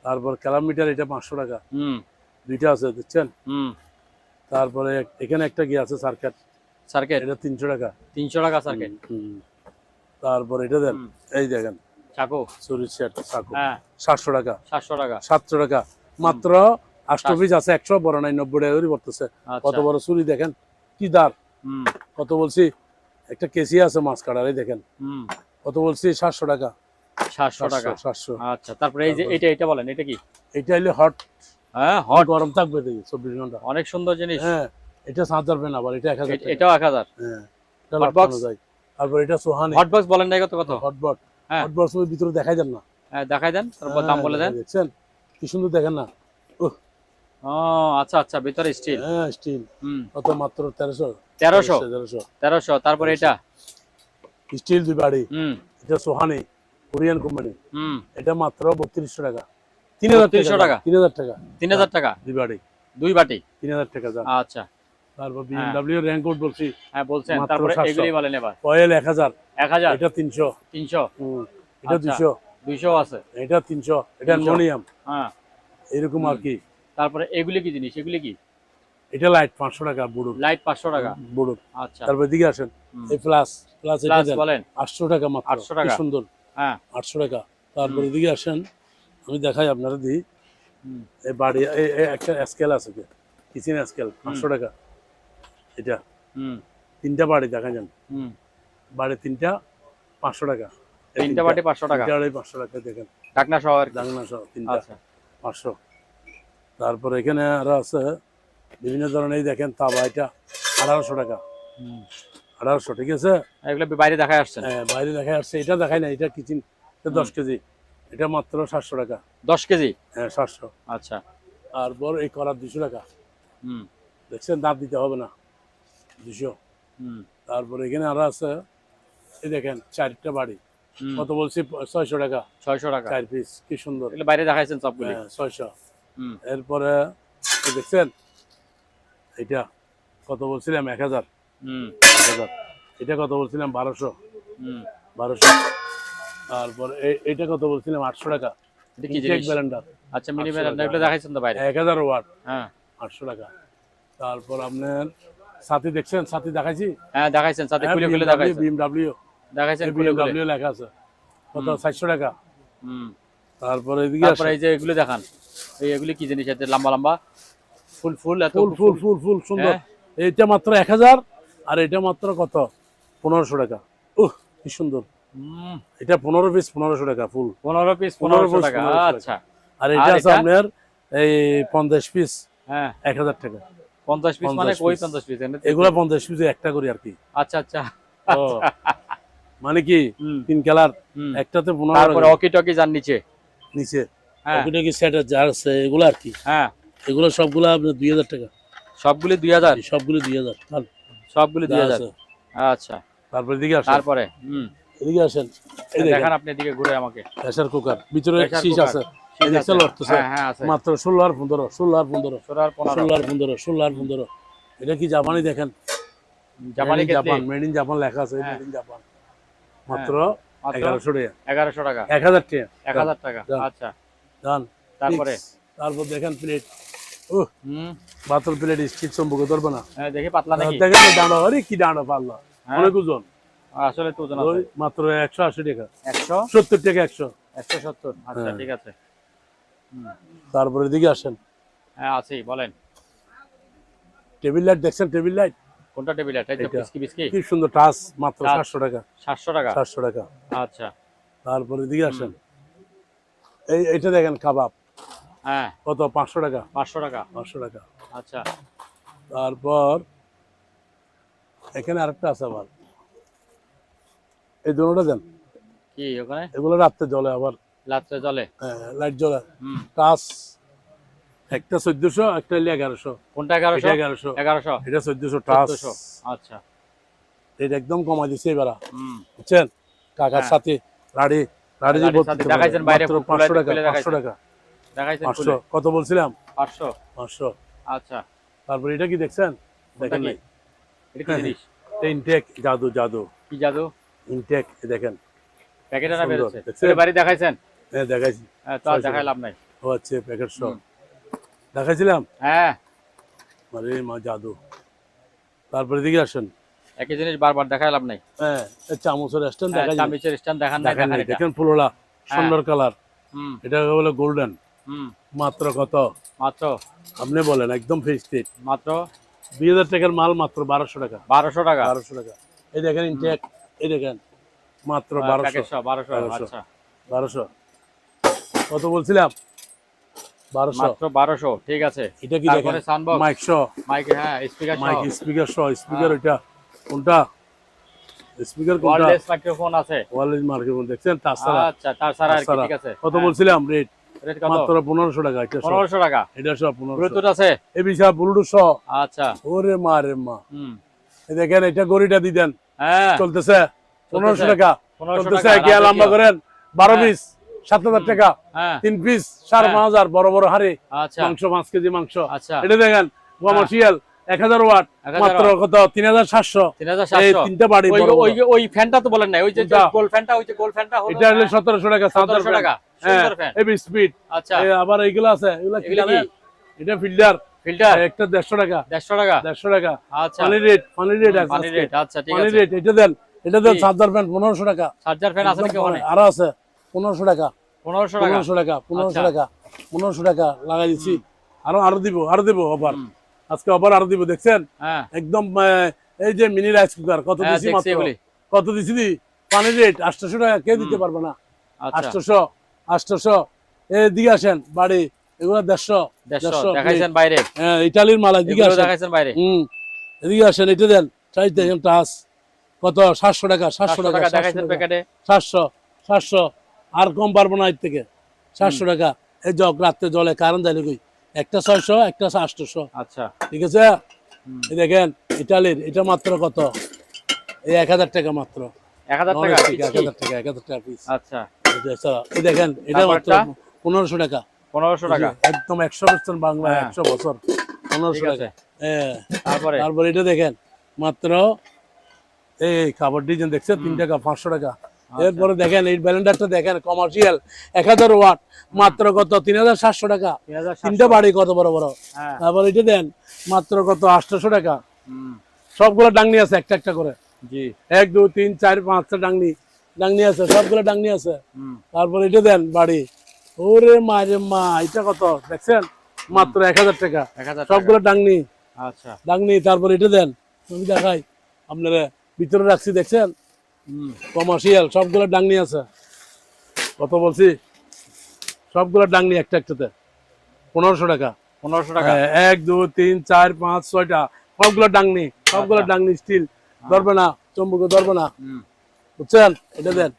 তারপর ক্যালামিটার এটা 500 টাকা। দুইটা আছে দেখছেন? তারপরে এখানে একটা গিয়ে আছে সার্কিট, এটা 300 টাকা। 300 টাকা সার্কিট। তারপর এটা দেন, এই দেখেন চাকু, চুরির সেট চাকু, হ্যাঁ 700 টাকা। 700 টাকা মাত্র। 8 পিস আছে, 100 বড় নাই, 90 টাকা করে পড়তেছে। কত বড় চুরি দেখেন, কি দার। কত বলছি? একটা কেসি আছে মাছ কাটার, এই দেখেন কত বলছি? 700 টাকা। 700 টাকা। 700। আচ্ছা তারপরে এই যে এটা বলেন, এটা কি? এটা হইলে হট। হ্যাঁ হট, গরম থাকবে 24 ঘন্টা। অনেক সুন্দর জিনিস। হ্যাঁ এটা 7000 পেন আবার, এটা 1000। এটাও 1000। হ্যাঁ এটা লাগানো যায়। তারপর এটা সোহানি হট বক্স বলেন নাই, কত? হটবট। হ্যাঁ হটবক্স এর ভিতরে দেখাই দেন না? হ্যাঁ দেখাই দেন, তারপর দাম বলে দেন। দেখছেন কি সুন্দর দেখেন না? ও আচ্ছা আচ্ছা, ভিতরে স্টিল। হ্যাঁ স্টিল। কত? মাত্র 1300। 1300। তারপর এটা স্টিল দুই বাড়ি, এটা সোহানি কোরিয়ান কোম্পানি। এটা মাত্র 3200 টাকা। 3000 টাকা। 3000 টাকা। 3000 টাকা দুই বাটি। 3000 টাকা যা। আচ্ছা তারপর বিএমডব্লিউ র্যাঙ্কউড বলছি। হ্যাঁ বলছেন। তারপরে এগুলি বলেন এবার। অয়েল 1000। এটা 300। এটা 200। 200 আছে। এটা 300। এটা অ্যালুমিনিয়াম। হ্যাঁ এরকম আর কি। তারপরে এগুলি কি জিনিস? এগুলি কি? এটা লাইট 500 টাকা বুড়ো। লাইট 500 টাকা বুড়ো। আচ্ছা তারপর দিকে আসেন, এই প্লাস এটা দেন বলেন। 800 টাকা মাত্র। 800 টাকা। কি সুন্দর। হ্যাঁ 800 টাকা। তারপর দিকে আসেন, আমি দেখাই আপনারা দিই। এই বাড়ি একটা স্কেল আছে, কিচেন স্কেল 500 টাকা। এটা 3টা বাড়ি দেখা যান। বাড়ি 3টা 500 টাকা। 3টা বাটি 500 টাকা। 500 টাকা দেখেন, ঢাকনা সহ আর কি। ঢাকনা সহ 3টা। আচ্ছা 500। তারপর এখানে আরো আছে বিভিন্ন ধরনের, দেখেন তাওয়া, এটা 1800 টাকা। 1800। ঠিক আছে, এগুলো বাইরে দেখায় আসছেন? হ্যাঁ বাইরে দেখাই আসছে। এটা দেখাই না, এটা কিচেন, এটা 10 কেজি। এটা মাত্র 700 টাকা। 10 কেজি? হ্যাঁ 700। আচ্ছা। তারপর এই করার 200 টাকা। দেখছেন, দাঁত দিতে হবে না, 200। তারপর এখানে আরো আছে, এই দেখেন 4টা বাড়ি। কত বলছি? 600 টাকা। 600 টাকা 4 পিস। কি সুন্দর। এগুলো বাইরে দেখাইছেন সবগুলি? 600। এরপরে দেখছেন এটা কত বলছিলাম? 1000। 1000। এটা কত বলছিলাম? 1200। 1200। তারপর এটা কত বলছিলাম? 800 টাকা। এটা কি জিনিস? ব্লেন্ডার। আচ্ছা মিনি ব্লেন্ডার, এগুলো দেখাইছেন তো বাইরে? 1000 ওয়াট। হ্যাঁ 800 টাকা। তারপর আপনার সাথী দেখছেন, সাথী দেখাইছি। হ্যাঁ দেখাইছেন, সাথে খুলে খুলে দেখাইছেন। বিএমডব্লিউ দেখাইছেন খুলে খুলে। বিএমডব্লিউ লেখা আছে, কত 400 টাকা। হুম। তারপরে এদিকে তারপরে এই যে এগুলো দেখান, এগুলি কি জিনিস? এতে লম্বা লম্বা ফুল ফুল, এত ফুল ফুল ফুল ফুল সুন্দর। হ্যাঁ। এইটা মাত্র 1000, আর এটা মাত্র কত 1500 টাকা। কি সুন্দর। এটা 15 পিস 1500 টাকা ফুল। 15 পিস 1500 টাকা। আচ্ছা। আর এটা আছে আপনার এই 50 পিস, হ্যাঁ 1000 টাকা। 50 পিস মানে কই 50 পিস? এগুলা 50 পিস একটা করে আর কি। আচ্ছা আচ্ছা। মানে কি 3 কালার, একটাতে 15। তারপরে অকি টকি যান নিচে নিচে হ্যাঁ ওটা কি সেট আছে এগুলো আর কি। হ্যাঁ এগুলো সবগুলো আপনার 2000 টাকা। সবগুলি 2000? সবগুলো 2000। সবগুলি 2000। আচ্ছা। তারপরে এদিকে আসেন, তারপরে এদিকে আসেন। এই দেখেন দেখেন আপনি এদিকে ঘুরে আমাকে। প্রেসার কুকার, ভিতরে শীষ আছে। এই আছে। দেখছেন লড়তেছে। হ্যাঁ হ্যাঁ আছে। মাত্র 16 আর 15, 16 আর 15, 16 আর 15। 16 আর 15, 16 আর 15। এটা কি জাপানি? দেখেন জাপানি জাপান, মেড ইন জাপান লেখা আছে, মেড ইন জাপান। মাত্র 1100 টাকা। 1100 টাকা। 1000 টাকা। 1000 টাকা। আচ্ছা। জান। তারপরে তারপর দেখেন প্লেট। বাতল প্লেট, স্টিল চম্বুকে ধরবে না। হ্যাঁ দেখি পাতলা নাকি? দেখেন ডাঁড়ো, আরে কি ডাঁড়ো পাল্লা, অনেক ওজন। আসলে তো ওজন আছে। মাত্র 180 টাকা। 170 টাকা। 170। আচ্ছা ঠিক আছে। তারপরে এদিকে আসেন। হ্যাঁ আছি, বলেন। টেবিল লাইট দেখছেন? টেবিল লাইট কোনটা টেবিল লাইট? এই যে বিস্কি বিস্কি, কি সুন্দর টাচ, মাত্র 700 টাকা। 700 টাকা। 700 টাকা। আচ্ছা। তারপরে এদিকে আসেন, এইটা দেখেন কাবাব, হ্যাঁ কত 500 টাকা। 500 টাকা। 500 টাকা। আচ্ছা। তারপর এখানে আরেকটা আছে আবার, এই দুটোটা দেন। কি ওখানে? এগুলো রাত্রে জ্বলে, আবার রাত্রে জ্বলে। লাইট জ্বলে। টাচ একটা 1400, একটা 1100। কোনটা 1100? 1100। 1100। এটা 1400 টাচ। আচ্ছা। এটা একদম কমাই দিছে এবারে, বুঝছেন? কাকার সাথে রাড়ি দেখাইছেন বাইরে 500 টাকা। 500 টাকা। দেখাইছেন 500 কত বলছিলাম? 500। 500। আচ্ছা। তারপর এটা কি দেখছেন? দেখেন নাই? এটা কি জিনিস? ইনটেক জাদু। কি জাদু? ইনটেক দেখেন, প্যাকেটে না বেরোচ্ছে? এটা বাড়ি দেখাইছেন? হ্যাঁ দেখাইছি। হ্যাঁ তো আর দেখাই লাভ নাই। ও আচ্ছা, প্যাকেট সব দেখাইছিলাম। হ্যাঁ আরে মা জাদু। তারপরে দিকে আসেন, একই জিনিস বারবার দেখাই লাভ নাই। হ্যাঁ চামচের স্ট্যান্ড দেখাই, চামচের স্ট্যান্ড দেখান নাই। দেখেন দেখেন ফুলওলা সুন্দর কালার। এটা বলে গোল্ডেন। মাত্র কত? মাত্র আপনি বলেন, একদম ফিক্স রেট। মাত্র 2000 টাকার মাল, মাত্র 1200 টাকা। 1200 টাকা। 1200 টাকা। এই দেখেন ইনটেক, এই দেখেন মাত্র 1200। 1200। আচ্ছা 1200 কত বলছিলাম? 1200। মাত্র 1200। ঠিক আছে। এটা কি দেখেন? সাউন্ড বক্স, মাইক সহ, মাইক, হ্যাঁ স্পিকার সহ। মাইক স্পিকার সহ। স্পিকার ওইটা কোনটা? স্পিকার কোনটা? ওয়্যারলেস মাইক্রোফোন আছে। ওয়ারলেস মাইক্রোফোন দেখছেন? তাছাড়া আচ্ছা তাছাড়া আর কি? ঠিক আছে। কত বলছিলাম রেট? রেট কত? মাত্র 1500 টাকা। এটা 1500 টাকা। এটা সব 1500। ব্লুটুথ আছে? এই বিশাল ব্লুটুথ সহ। আচ্ছা। ওরে মা রে মা। এই দেখেন, এটা গড়িটা দি দেন। হ্যাঁ চলতেছে 1500 টাকা। 1500 চলতেছে। টাকা। কি লম্বা করেন 12 পিস 7000 টাকা। হ্যাঁ 3 পিস 5500, বড় বড় হাড়ি আচ্ছা। মাংস, 5 কেজি মাংস। আচ্ছা। এটা দেখেন কমার্শিয়াল 1000 ওয়াট, মাত্র কত? 3700। 3700। এই তিনটা বাড়ি বড় বড়। ওই ফ্যানটা তো বলেন না, ওই যে গোল ফ্যানটা, ওই যে গোল ফ্যানটা হলো, এটা হলো 1700 টাকা। 1700 টাকা। সুন্দর ফ্যান। AB speed. আচ্ছা। আবার এইগুলো আছে, এগুলো কি এগুলা কি? জানেন? এটা ফিল্টার। একটা 150 টাকা। 150 টাকা। 150 টাকা। আচ্ছা। পানি রেট আছে। পানি রেট। আচ্ছা ঠিক পানি আছে। রেট এটা দেন। এটা দেন চার্জার ফ্যান 1500 টাকা। চার্জার ফ্যান আছে নাকি ওখানে? আরো আছে 1500 টাকা। 1500 টাকা। 1500 টাকা। 1500 টাকা। 1500 টাকা লাগাই দিছি। আরো দিব অফার। আজকে অফার আরো দিব, দেখছেন? হ্যাঁ একদম এই যে মিনি রাইস কুকার কত দিছি মাত্র? কত দিছি? পানি রেট 800 টাকা। কে দিতে পারবে না? 800। এদিকে আসেন, বাড়ি এগুলো 150 দেখাইছেন বাইরে। হ্যাঁ ইতালির মাল। এদিকে আসেন, দেখাইছেন বাইরে। এদিকে আসেন, এটা দেন। চাই দেখেন টাচ কত? 700 টাকা। 700 টাকা দেখাইছেন প্যাকেটে। 700 আর কম পারবো না এর থেকে। 700 টাকা। এই জগ রাত্রে জলে কারণ যাইলে কই, একটা 600, একটা 800। আচ্ছা ঠিক আছে। এই দেখেন ইতালির, এটা মাত্র কত? এই 1000 টাকা মাত্র। 1000 টাকা। 1000 টাকা পিস। আচ্ছা। এই দেখেন, এটা মাত্র 1500 টাকা। 1500 টাকা। একদম 100% বাংলা, 100 বছর। 1500 টাকা। হ্যাঁ। তারপরে এটা দেখেন মাত্র, এই খাবার ডিজাইন দেখছেন? 3 টাকা। 500 টাকা। এরপরে দেখেন এই ব্লেন্ডারটা দেখেন, কমার্শিয়াল 1000 ওয়াট, মাত্র কত? 3700 টাকা। 3700। তিনটা বাড়ি কত বড় বড়। হ্যাঁ। তারপর এটা দেন মাত্র কত? 800 টাকা। সবগুলো ডাংনি আছে একটা একটা করে, জি 1 2 3 4 5টা ডাংনি আছে, সবগুলো ডাংনি আছে। তারপর এটা দেন বাড়ি, ওরে মারে মা, এটা কত দেখছেন? মাত্র 1000 টাকা, 1000 টাকা। সবগুলো ডাংনি আচ্ছা ডাংনি। তারপর এটা দেন, আমি দেখাই আপনারা, ভিতরে রাখছি দেখছেন, কমার্শিয়াল, সবগুলো ডাংনি আছে। কত বলছি? সবগুলো ডাংনি একটা একটাতে 1500 টাকা। 1500 টাকা। 1 2 3 4 5 6টা, সবগুলো ডাংনি, সবগুলো ডাংনি স্টিল, ধরবে না, চম্বুকে ধরবে না, বুঝছেন? এটা দেন,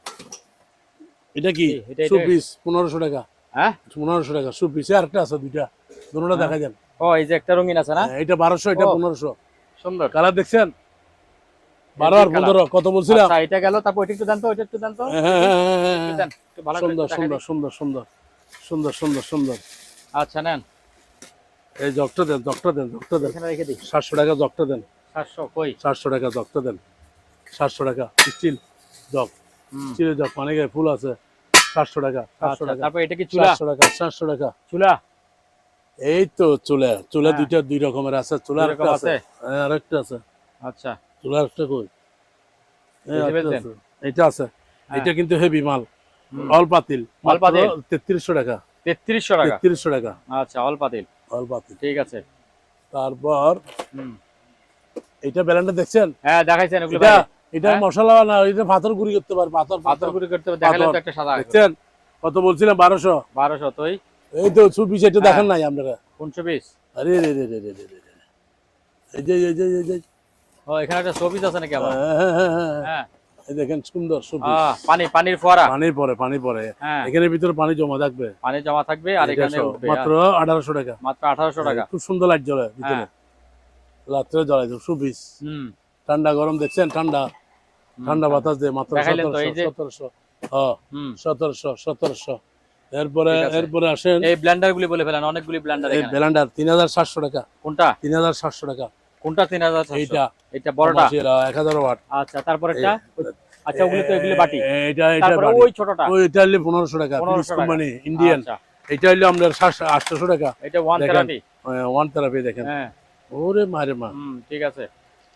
এটা কি এটা- শু পিস 1500 টাকা, হ্যাঁ 1500 টাকা শু পিস। আরেকটা আছে দুইটা, দুটোটা দেখা যান। ও এই যে একটা রঙিন আছে না, এটা 1200, এটা ও। 1500। সুন্দর কালার দেখছেন? 12 আর 15 কত বলছিলাম? আচ্ছা এটা গেল, তারপর এটা একটু দেন তো, এটা একটু দেন তো, হ্যাঁ, হ্যাঁ, হ্যাঁ, হ্যাঁ, একটু দেন, একটু ভালো করে সুন্দর দেখাই সুন্দর দিই। সুন্দর সুন্দর সুন্দর সুন্দর সুন্দর। আচ্ছা নেন, এই জগটা দেন, জগটা দেন, জগটা দেন। এখানে রেখে দিই। 700 টাকা জগটা দেন, 700 কই? 700 টাকা জগটা দেন, 700 টাকা স্টিল জগ, স্টিলের জগ, পানি গায়ে ফুল আছে, 700 টাকা, 700 আচ্ছা টাকা, তারপর এটা কি চুলা? 700 টাকা, 700 টাকা। চুলা এই তো চুলা, চুলা হ্যাঁ। দুইটা দুই রকমের আছে, চুলা দুই আরেকটা রকম আছে, আছে? হ্যাঁ আরেকটা আছে, আচ্ছা চুলা আরেকটা কই? এই এই যে আরেকটা বলছেন। আছে, এটা আছে। হ্যাঁ। এটা কিন্তু হেভি মাল, অল পাতিল, অল পাতিল? 3300 টাকা, 3300 টাকা। 3300 টাকা, আচ্ছা অল পাতিল, অল পাতিল। ঠিক আছে। তারপর হুম এটা ব্যালেন্ডার দেখছেন? হ্যাঁ দেখাইছেন ওগুলো এটা বাইরে। এটা হ্যাঁ? মশলা না, এটা পাথর গুঁড়ি করতে পারে, পাথর পাথর গুঁড়ি করতে হবে, দেখালেন তো একটা সাদা। দেখছেন? কত বলছিলাম? 1200। 1200 তোই এই তো সুপিস, এটা হ্যাঁ। দেখেন নাই আপনারা? 320। আরে রে রে রে রে রে রে রে। এই যে এই যে এই যে, ও এখানে একটা শোপিস আছে নাকি আবার? হ্যাঁ, হ্যাঁ, হ্যাঁ, হ্যাঁ। হ্যাঁ এই দেখেন সুন্দর সুপিস, পানির ফোয়ারা। পানি পরে হ্যাঁ এখানে ভিতরে পানি জমা থাকবে, পানি জমা থাকবে আর এটা এখানে সব উঠবে। মাত্র 1800 টাকা। মাত্র 1800 টাকা। খুব সুন্দর লাইট জ্বলে ভিতরে, হ্যাঁ রাত্রে জ্বলাই তো সুপিস। হুম ঠান্ডা গরম দেখছেন, ঠান্ডা ঠান্ডা বাতাস দিয়ে মাত্র দেখাইলেন তো, এই যে 1700 হ্যাঁ হুম 1700। এরপরে ঠিক আছে। এরপরে আসেন এই ব্লেন্ডার গুলি বলে ফেলেন, অনেকগুলি ব্লেন্ডার এই এখানে। ব্লেন্ডার 3700 টাকা, কোনটা 3700 টাকা। কোনটা 3700? এইটা এটা বড়টা? 1000 ওয়াট। আচ্ছা তারপরেরটা? আচ্ছা ওগুলো তো এগুলো বাটি। এটা এটা তারপরে বাড়ি। ওই ছোটটা? ওইটা হলে 1500 টাকা, 1500 ফিলিপস টাকা। Company Indian. আচ্ছা এটা হলে আপনার 800 টাকা। এটা 1 দেখেন। থেরাপি। ওয়ান থেরাপি দেখেন, হ্যাঁ ওরে মারে মা, হুম ঠিক আছে।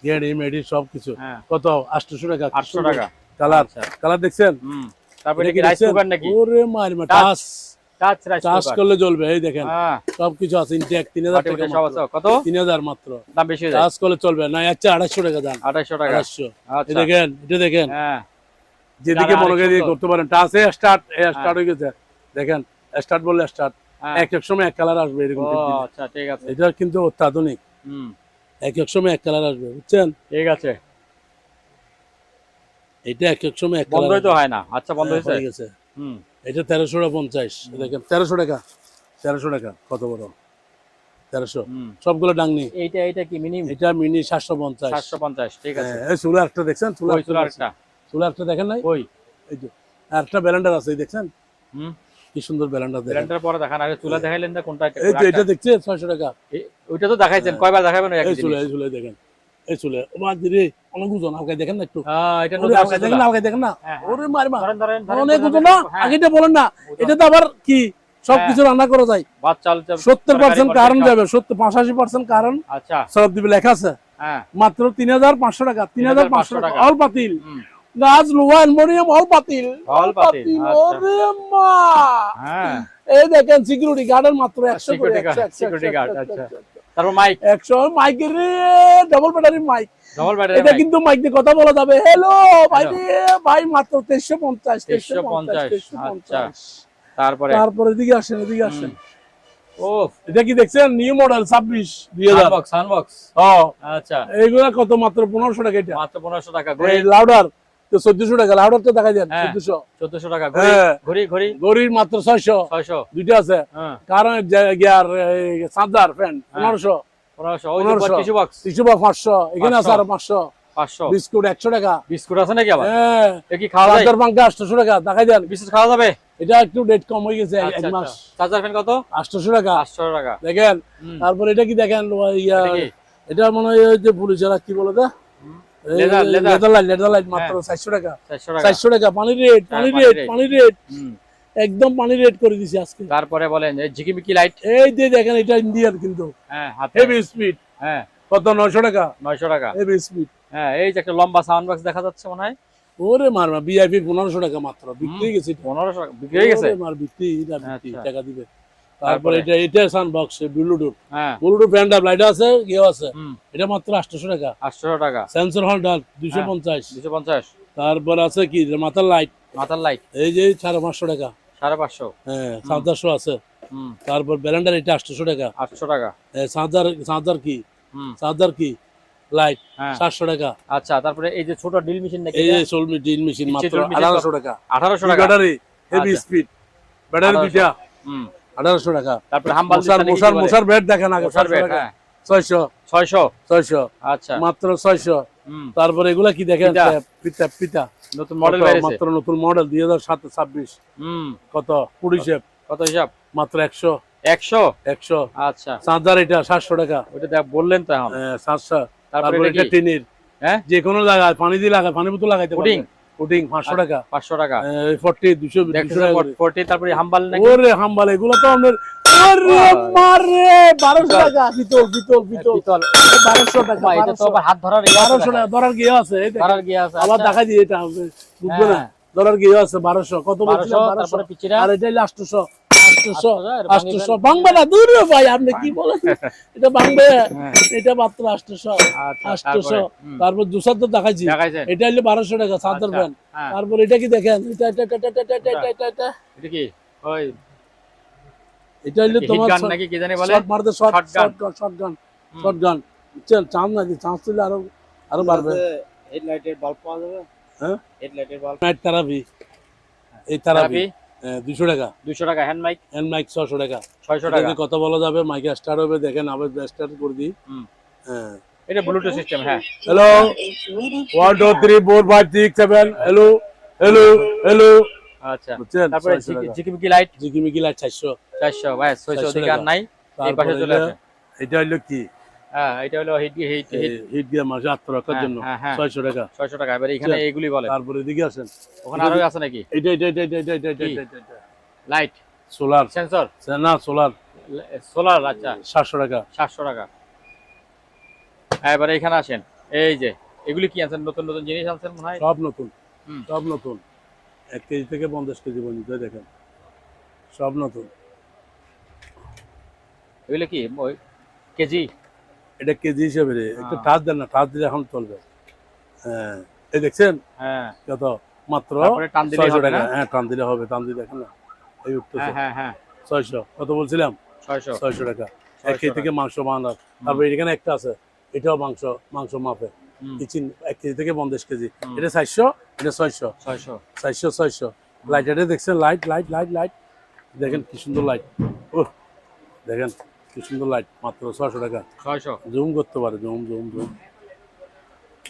গেড়ি মেডি সবকিছু। হ্যাঁ কত? 800 টাকা। 800 টাকা। কালার, আচ্ছা কালার দেখছেন? হুম তারপরে এটা কি রাইস দেখছেন? কুকার নাকি? ওরে মারে মা, touch. Touch touch rice touch cooker. করলে জ্বলবে। এই দেখেন হ্যাঁ সবকিছু আছে, ইনটেক। 3000 বাটি টাকা উঠে সব মাত্র। আছে। কত 3000 মাত্র। দাম বেশি হয়ে যায়? টাচ করলে চলবে না, আচ্ছা 250 টাকা দাম। 2800 টাকা। 250। আচ্ছা দেখেন, এটা দেখেন, হ্যাঁ যেদিকে আরেক মনে করে দিয়ে সুন্দর। করতে পারেন। টাচে স্টার্ট হয়ে গেছে, দেখেন স্টার্ট বললে স্টার্ট। হ্যাঁ। এক এক সময় এক কালার আসবে এরকম ও টিপ দিলে। আচ্ছা ঠিক আছে। এটা কিন্তু অত্যাধুনিক, হুম এক এক সময় এক কালার আসবে, বুঝছেন? ঠিক আছে। এটা এক এক সময় এক কালার বন্ধই তো হয় না। আচ্ছা বন্ধ হয়েছে? হয়ে গেছে। হুম এটা 1350, দেখেন 1300 টাকা, 1300 টাকা, কত বড় 1300। হুম সবগুলো ডাংনি। এইটা কি মিনি? এটা মিনি 750। 750 ঠিক আছে। এই চুলা একটা দেখছেন? চুলা ওই চুলার একটা? চুলা একটা দেখেন নাই? ওই এই যে আরেকটা ব্লেন্ডার আছে, এই দেখছেন হুম কি সুন্দর ব্লেন্ডার দেখেন। ব্লেন্ডার পরে দেখান, আগে চুলা দেখাইলেন না কোনটা? এই তো এটা দেখছেন 600 টাকা। ওইটা তো দেখাইছেন, কয়বার দেখাবেন ওই এই একই চুলা, জিনিস? এই চুলা দেখেন, এই চুলা ও মা দিরে অনেক ওজন, আগে দেখেন না একটু। এটা ওরে নতুন আগে দেখেন চুলা। না, আগে দেখেন না, হ্যাঁ, ওরে মার মা, ধরেন ধরেন অনেক ওজন না, আগেটা বলেন না। এটা তো আবার কি সবকিছু রান্না করা যায়। ভাত চাল 70% কারণ যাবে, 85% কারণ আচ্ছা সব দিবে, লেখা আছে। হ্যাঁ মাত্র 3500 টাকা, 3500 টাকা, অল পাতিল, হুম, গাছ, লোহা, অ্যালুমিনিয়াম, অল পাতিল, অল পাতিল, আচ্ছা। ওরে মা, হ্যাঁ এই দেখেন সিকিউরিটি গার্ডের মাত্র 100 করে, Security guard, 100, security guard, 100, আচ্ছা। 100, তারপর মাইক, 100 মাইকের double battery mic. Double battery এটা মাইক, কিন্তু মাইক দিয়ে কথা বলা যাবে। হ্যালো ভাই রে, ভাই মাত্র 2350, 2350, আচ্ছা। তারপরে তারপরে এদিকে আসেন, এদিকে আসেন। ও এটা কি দেখছেন? New model 26 2000। সানবক্স হ্যাঁ, আচ্ছা এইগুলা কত? মাত্র 1500 টাকা। এটা মাত্র 1500 টাকা। এই লাউডার তো 1400 টাকা, লাউডার তো দেখা দেন হ্যাঁ। 1400। 1400 টাকা। হ্যাঁ। ঘড়ি ঘড়ি গরির মাত্র 600, 600। দুইটা আছে। হ্যাঁ কারণ গিয়ার চার্জার ফ্যান 1500, 1500। ওই যে 1500, টিস্যু বক্স টিস্যু বক্স 500, এখানে আছে 500, আরো 500, 500। বিস্কুট 100 টাকা। বিস্কুট আছে নাকি আবার? হ্যাঁ, এ কি খাওয়া যায়? চার্জার পাঙ্কা 800 টাকা, দেখাই দেন। বিস্কুট খাওয়া যাবে? এটা একটু রেট কম হয়ে গেছে, এক মাস। চার্জার ফ্যান কত? 800 টাকা, 800 টাকা। দেখেন। হুম। তারপর এটা কি দেখেন? ইয়া, এটা কি? এটা মনে হয় ওই যে পুলিশেরা কি বলে তা, লেদার, লেদার। লেদার লাইট মাত্র 400 টাকা, 400 টাকা। 400 টাকা। পানি রেট, হ্যাঁ, পানি পানি রেট, rate। পানি রেট, হুম। একদম পানি রেট করে দিছি আজকে। তারপরে বলেন এই ঝিকিমিকি লাইট। এই যে দেখেন, এটা ইন্ডিয়ান কিন্তু হ্যাঁ হাতে। হেভি স্পিড, হ্যাঁ কত 900 টাকা 900 টাকা। Heavy speed. হ্যাঁ, এই যে একটা লম্বা সাউন্ড বক্স দেখা যাচ্ছে মনে হয়। ওরে মারমা ভিআইপি 1500 টাকা মাত্র বিক্রি হয়ে গেছে। 1500 টাকা বিক্রি হয়ে গেছে। ওরে মার বিক্রি এটা বিক্রি আচ্ছা। টাকা দিবে। তারপরে এটা সাউন্ড বক্স ব্লুটুথ। হ্যাঁ, ব্লুটুথ ব্যান্ড আপ লাইট আছে, ইয়ে আছে। হুম, এটা মাত্র 800 টাকা। 800 টাকা। Sensor holder 250। 250। তারপর আছে কি মাথার লাইট, মাথার লাইট এই যে 550 টাকা। 550। হ্যাঁ, 700 আছে। হুম, তারপর ব্যালেন্ডার এটা 800 টাকা। 800 টাকা। চার্জার কি, হুম, চার্জার কি লাইট হ্যাঁ। 700 টাকা। আচ্ছা, তারপরে এই যে ছোট ড্রিল মেশিন নাকি এই যে সোলমি ড্রিল মেশিন নিচে মাত্র ড্রিল মেশিন 1800 টাকা। 1800 টাকা। ব্যাটারি হেভি আচ্ছা। স্পিড, ব্যাটারি 1800 দুইটা হুম, 1800 টাকা। তারপরে হাম্বাল মশার বেড দেখেন আগে, মশার 600 বেড। টাকা। হ্যাঁ, 600 600। আচ্ছা, মাত্র 600। হুম, তারপরে এগুলা কি দেখেন, পিতা। পিতা পিতা নতুন মডেল কত? বেরিয়েছে। মাত্র নতুন মডেল 2026। হুম, কত 20 শেপ কত হিসাব? মাত্র 100। 100। আচ্ছা, চার্জার এটা 700 টাকা। ওইটা দেখ বললেন তো এখন। 700। তারপরে তারপরে এটা এটা কি? টিনের, হ্যাঁ, যে কোনো জায়গায় পানি দিয়ে লাগায়, পানি বোতল লাগাইতে পুডিং? পারবে। পুডিং 500 টাকা। 500 টাকা। 40 200 দেখতেছেন টাকা করে। 40। তারপরে হাম্বাল নাকি? ওরে হাম্বাল এগুলো তো আমাদের, ওরে মারে 1200 টাকা। পিতল পিতল পিতল পিতল। 1200 টাকা। ভাই, এটা তো আবার হাত ধরার ইয়ে আছে 1200 টাকা দেখা। ধরার গিয়ে আছে, এই দেখেন। ধরার গিয়ে আছে। আবার আচ্ছা, দেখা দিয়ে এটা বুঝবে না, হ্যাঁ। ধরার গিয়ে আছে 1200। কত 1200, বলছিলাম? তারপরে 1200। পিচিরা? আর এটা 800। 800 800 800 বাংলা না দূরে ভাই, আপনি কি বলেন এটা বাংলা? এটা মাত্র 800। আচ্ছা, 800। হুম, তারপর দুসার তো দেখাইছি, দেখাইছেন। এটা হলো 1200 টাকা চার্জার আচ্ছা, ফ্যান। হ্যাঁ। তারপর এটা কি দেখেন, এটা এটা এটা এটা এটা এটা এটা এটা এটা কি? ওই এটা হলো হিট তোমার গান নাকি কি জানি বলে? শর্ট মারতে, শর্ট Shotgun। Shotgun shotgun. চল চাঁদ নাকি, চাঁদ দিলে আরো বাড়বে। হেডলাইটের বাল্ব পাওয়া যাবে? হ্যাঁ, হেডলাইটের বাল্ব। নাইট থেরাপি, এই থেরাপি থেরাপি 200 টাকা। 200 টাকা। হ্যান্ড মাইক এন্ড মাইক 600 টাকা। 600 এটাতে টাকা। কথা বলা যাবে, মাইক স্টার্ট হবে, দেখেন আবার স্টার্ট করে দিই। হুম, হ্যাঁ, এটা ব্লুটুথ সিস্টেম। হ্যাঁ, হ্যালো 1 2 3 4 5 6 7 হ্যালো হ্যালো হ্যালো। আচ্ছা, বুঝছেন? তারপরে 600 টাকা। জিকিমিকি লাইট জিকিমিকি লাইট 400। 400। ভাই 600 400 দিকে আর টাকা। নাই। এই পাশে চলে আসে। এটা হলো কি, হ্যাঁ, এটা হলো হিট হিট হিট। হিট দিয়ে মাসে আত্মরক্ষার হ্যাঁ, জন্য হ্যাঁ, হ্যাঁ। 600 টাকা। 600 টাকা। এবারে এখানে আচ্ছা। এইগুলি বলে। তারপরে এদিকে আসেন, ওখানে আরো আছে নাকি? এটা এটা এটা এটা এটা এটা কি? এটা এটা লাইট সোলার, সেন্সর না সোলার সোলার। আচ্ছা, 700 টাকা। 700 টাকা। হ্যাঁ, এবারে এখানে আসেন। এই যে এগুলি কি আনছেন? নতুন নতুন জিনিস আনছেন মনে হয়। সব নতুন, হুম। সব নতুন। 1 কেজি থেকে 50 কেজি পর্যন্ত দেখেন, সব নতুন। এগুলি কি ওই কেজি? এটা কেজি হিসেবে রে, একটা হ্যাঁ। টাচ দেন না, টাচ দিলে এখন চলবে। হ্যাঁ, এই দেখছেন হ্যাঁ, কত, মাত্র তারপরে টান দিলেই 600 হবে টাকা। না? হ্যাঁ, টান দিলে হবে, টান দিলে দেখেন না, এই উঠতেছে। হ্যাঁ, হ্যাঁ, হ্যাঁ। 600 কত বলছিলাম? 600। 600 টাকা। 1 600 কেজি থেকে মাংস বানার। তারপর এখানে একটা আছে, এটাও মাংস, মাংস মাপে হুম, কিচেন 1 কেজি থেকে 50 কেজি। হুম। এটা 400, এটা 600। 600। 600 লাইট, এটা দেখছেন লাইট লাইট লাইট লাইট, দেখেন কি সুন্দর লাইট। ওহ, দেখেন কি সুন্দর লাইট, মাত্র 600 টাকা। 600। জুম করতে পারে, জুম জুম জুম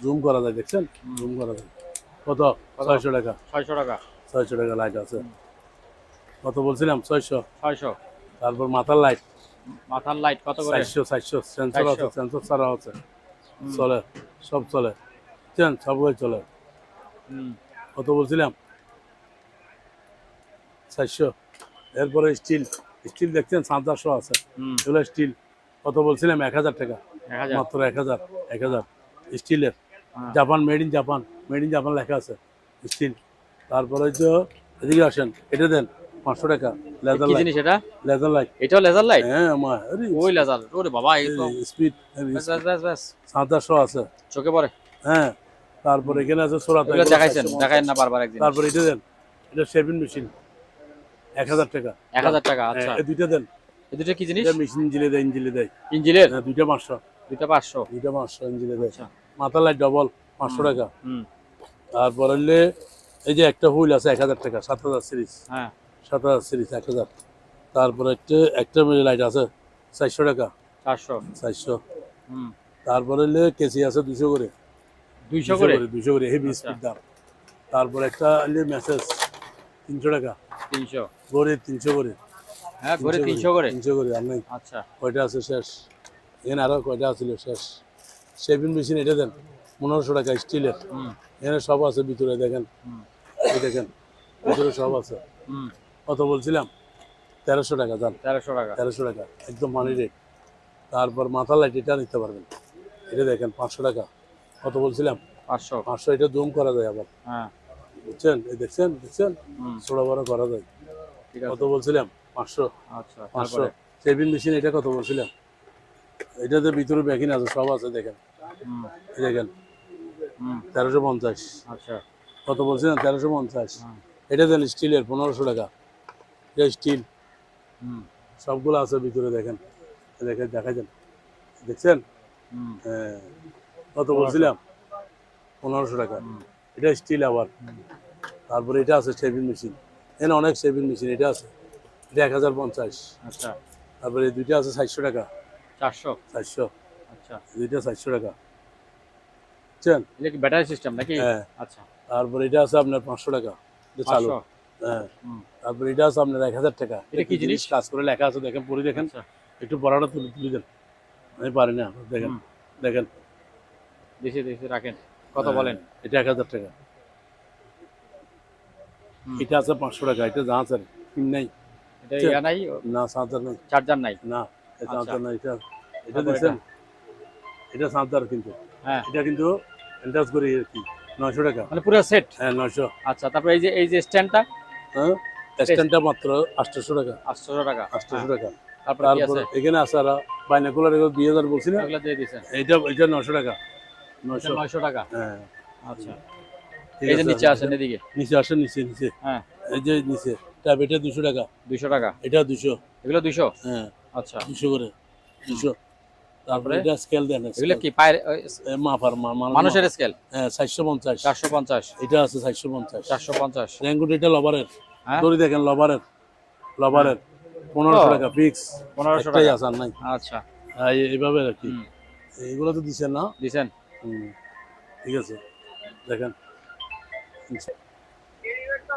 জুম করা যায়, দেখছেন জুম করা যায়। কত? 600 টাকা। 600 টাকা। 600 টাকা লাইট আছে। কত বলছিলাম? 600। 600। তারপর মাথার লাইট মাথার লাইট কত করে? 400 সেন্সর আছে, 400 সেন্সর ছাড়া আছে, চলে, সব চলে, বুঝছেন, সবগুলো চলে। হুম, কত বলছিলাম? 400। এরপরে স্টিল, স্টিল দেখছেন 700 আছে, হুম, এগুলো স্টিল। কত বলছিলাম? 1000 টাকা। 1000। মাত্র 1000 স্টিলের। হ্যাঁ। Japan, made in Japan, made in Japan লেখা আছে, স্টিল। তারপরে তো এদিকে আসেন, এটা দেন 500 টাকা। লেদার কি লাইট, জিনিস এটা? Leather light. এটাও লেজার লাইট? হ্যাঁ আমার, আরে ওই লেজার, ওরে বাবা, এই তো স্পিড ব্যাস ব্যাস ব্যাস ব্যাস 700 আছে। চোখে পড়ে। হ্যাঁ, তারপরে এখানে আছে সোলার। এগুলো দেখাইছেন, দেখাইন না বারবার একদিন। তারপরে এটা দেন, এটা শেভিং মেশিন 1000 টাকা। 1000 টাকা। আচ্ছা, এই দুইটা দেন, এই দুটো কি জিনিস? এটা মেশিন ইঞ্জিলে দেয়, ইঞ্জিলে দেয়। ইঞ্জিনের হ্যাঁ, দুইটা 500, দুইটা 500। দুইটা 500 ইঞ্জিলে দেয়। আচ্ছা, মাথার লাইট ডবল 500 টাকা। হুম, তারপর হলে এই যে একটা হুইল আছে 1000 টাকা, 7000 সিরিজ, হ্যাঁ, 7000 সিরিজ 1000। তারপরে একটা লাইট আছে 400 টাকা, 400। 400। হুম, তারপরে হলে কেসি আছে 200 করে, 200 করে। 200 করে হেভি আচ্ছা। স্পিড দাম। তারপর একটা হলে মেসেজ 300 টাকা, 300। গড়ে 300 করে। হ্যাঁ, ঘরে 300 করে। 300 করে আর নাই। আচ্ছা, কয়টা আছে শেষ, এখানে আরো কয়টা ছিল শেষ। শেভিং মেশিন এটা দেন 1500 টাকা স্টিলের। হুম, এখানে সব আছে ভিতরে, দেখেন, হুম, এই দেখেন ভিতরে সব আছে। হুম, কত বলছিলাম? 1300 টাকা দাম। 1300 টাকা। 1300 টাকা একদম মানি রেট। তারপর মাথার লাইট এটা নিতে পারবেন, এটা দেখেন 500 টাকা। কত বলছিলাম? 500। 500। এটা জুম করা যায় আবার, হ্যাঁ। বুঝছেন? এই দেখছেন দেখছেন, হুম। ছোট বড় করা যায়। ঠিক আছে। কত বলছিলাম? 500। আচ্ছা, 500। তারপরে? শেভিং মেশিন এটা কত বলছিলাম? এটাতে ভিতরে ব্যাকিং আছে, সব আছে দেখেন। হুম। এই দেখেন হুম। 1350। আচ্ছা। কত বলছিলাম? 1350। হুম। এটা দেন স্টিলের 1500 টাকা। এটা স্টিল, হুম। সবগুলো আছে ভিতরে দেখেন। এই দেখেন, দেখা যান, দেখছেন? হুম। হ্যাঁ। কত বলছিলাম? 1500 টাকা। হুম। এটা স্টিল আবার। তারপরে এটা আছে শেভিং মেশিন, এখানে অনেক শেভিং মেশিন। এটা আছে, এটা 1050। আচ্ছা। তারপরে এই দুইটা আছে 400 টাকা। 400। 400। আচ্ছা। দুইটা 400 টাকা, বুঝছেন? এটা কি ব্যাটারি সিস্টেম নাকি? হ্যাঁ। আচ্ছা। তারপরে এটা আছে আপনার 500 টাকা, এটা চালু। 500। হ্যাঁ। হুম। তারপরে এটা আছে আপনার 1000 টাকা। এটা কি জিনিস? কাজ করে লেখা আছে, দেখেন, পরে দেখেন। আচ্ছা। একটু পড়াটা তুলে দেন, আমি পারি না। দেখেন, হুম। দেখেন। দেশে রাখেন। কত হ্যাঁ, বলেন? এটা 1000 টাকা। হুম। এটা আছে 500 টাকা। এটা যা আছে পিন নাই, এটা ইয়া নাই, না চার্জার নাই, চার্জার নাই। না এটা আচ্ছা। চার্জার নাই। এটা এটা তারপর দেখছেন, এটা চার্জার কিন্তু। হ্যাঁ। এটা কিন্তু এন্টাজ করি আর কি, 900 টাকা। মানে পুরো সেট? হ্যাঁ, 900। আচ্ছা, তারপর এই যে স্ট্যান্ডটা? হ্যাঁ, স্ট্যান্ডটা মাত্র 800 টাকা। 800 টাকা। 800 টাকা। তারপর কি তারপর আছে? এখানে আছে আর বাইনাকুলার, এগুলো 2000 বলছি না, এগুলো দিয়ে দিয়েছেন? এটা 900 টাকা। এটা 900। 900 টাকা। হ্যাঁ, আচ্ছা। ঠিক এই যে আছে। নিচে আসেন এদিকে। নিচে আসেন, নিচে। হ্যাঁ। এই যে নিচে ট্যাব, এটা 200 টাকা। 200 টাকা। এটা 200। এগুলো 200? হ্যাঁ, আচ্ছা। 200 করে, 200। তারপরে তারপরে এটা স্কেল দেন, এগুলো কি পায়ের মাপার মানুষের স্কেল? হ্যাঁ, 450। 450। এটা আছে 450। 450। র্যাঙ্গুট এটা লবারের, হ্যাঁ। দড়ি দেখেন, লবারের 1500 টাকা ফিক্স। 1500 একটাই টাকা। আছে, আর নাই। আচ্ছা। এইভাবে আর কি। হুম। এইগুলো তো দিচ্ছেন না? দিছেন? হুম, ঠিক আছে, দেখেন।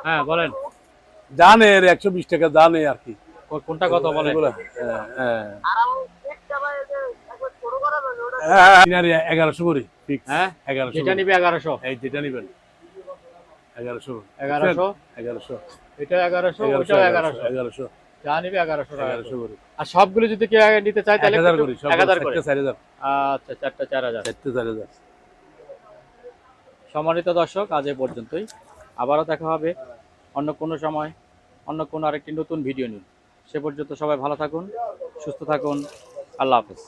হ্যাঁ, বলেন। জানে 120 টাকা জানে আর কি। কোনটা কত বলেন? এগুলো, হ্যাঁ, হ্যাঁ। 1100 করে ফিক্স। হ্যাঁ, 1100 যেটা নিবে 1100। এই যেটা নিবেন 1100। 1100। 1100। এটা 1100, ওটাও 1100। 1100। যা নিবে 1100 টাকা। 1100 করে। আর সবগুলো যদি কেউ নিতে চায় তাহলে 1000 করে, 1000 করে। 4000। আচ্ছা, চারটা 4000। 4000। সম্মানিত দর্শক, আজ এ পর্যন্তই। আবারও দেখা হবে অন্য কোনো সময়, অন্য কোনো আরেকটি নতুন ভিডিও নিয়ে। সে পর্যন্ত সবাই ভালো থাকুন, সুস্থ থাকুন। আল্লাহ হাফেজ।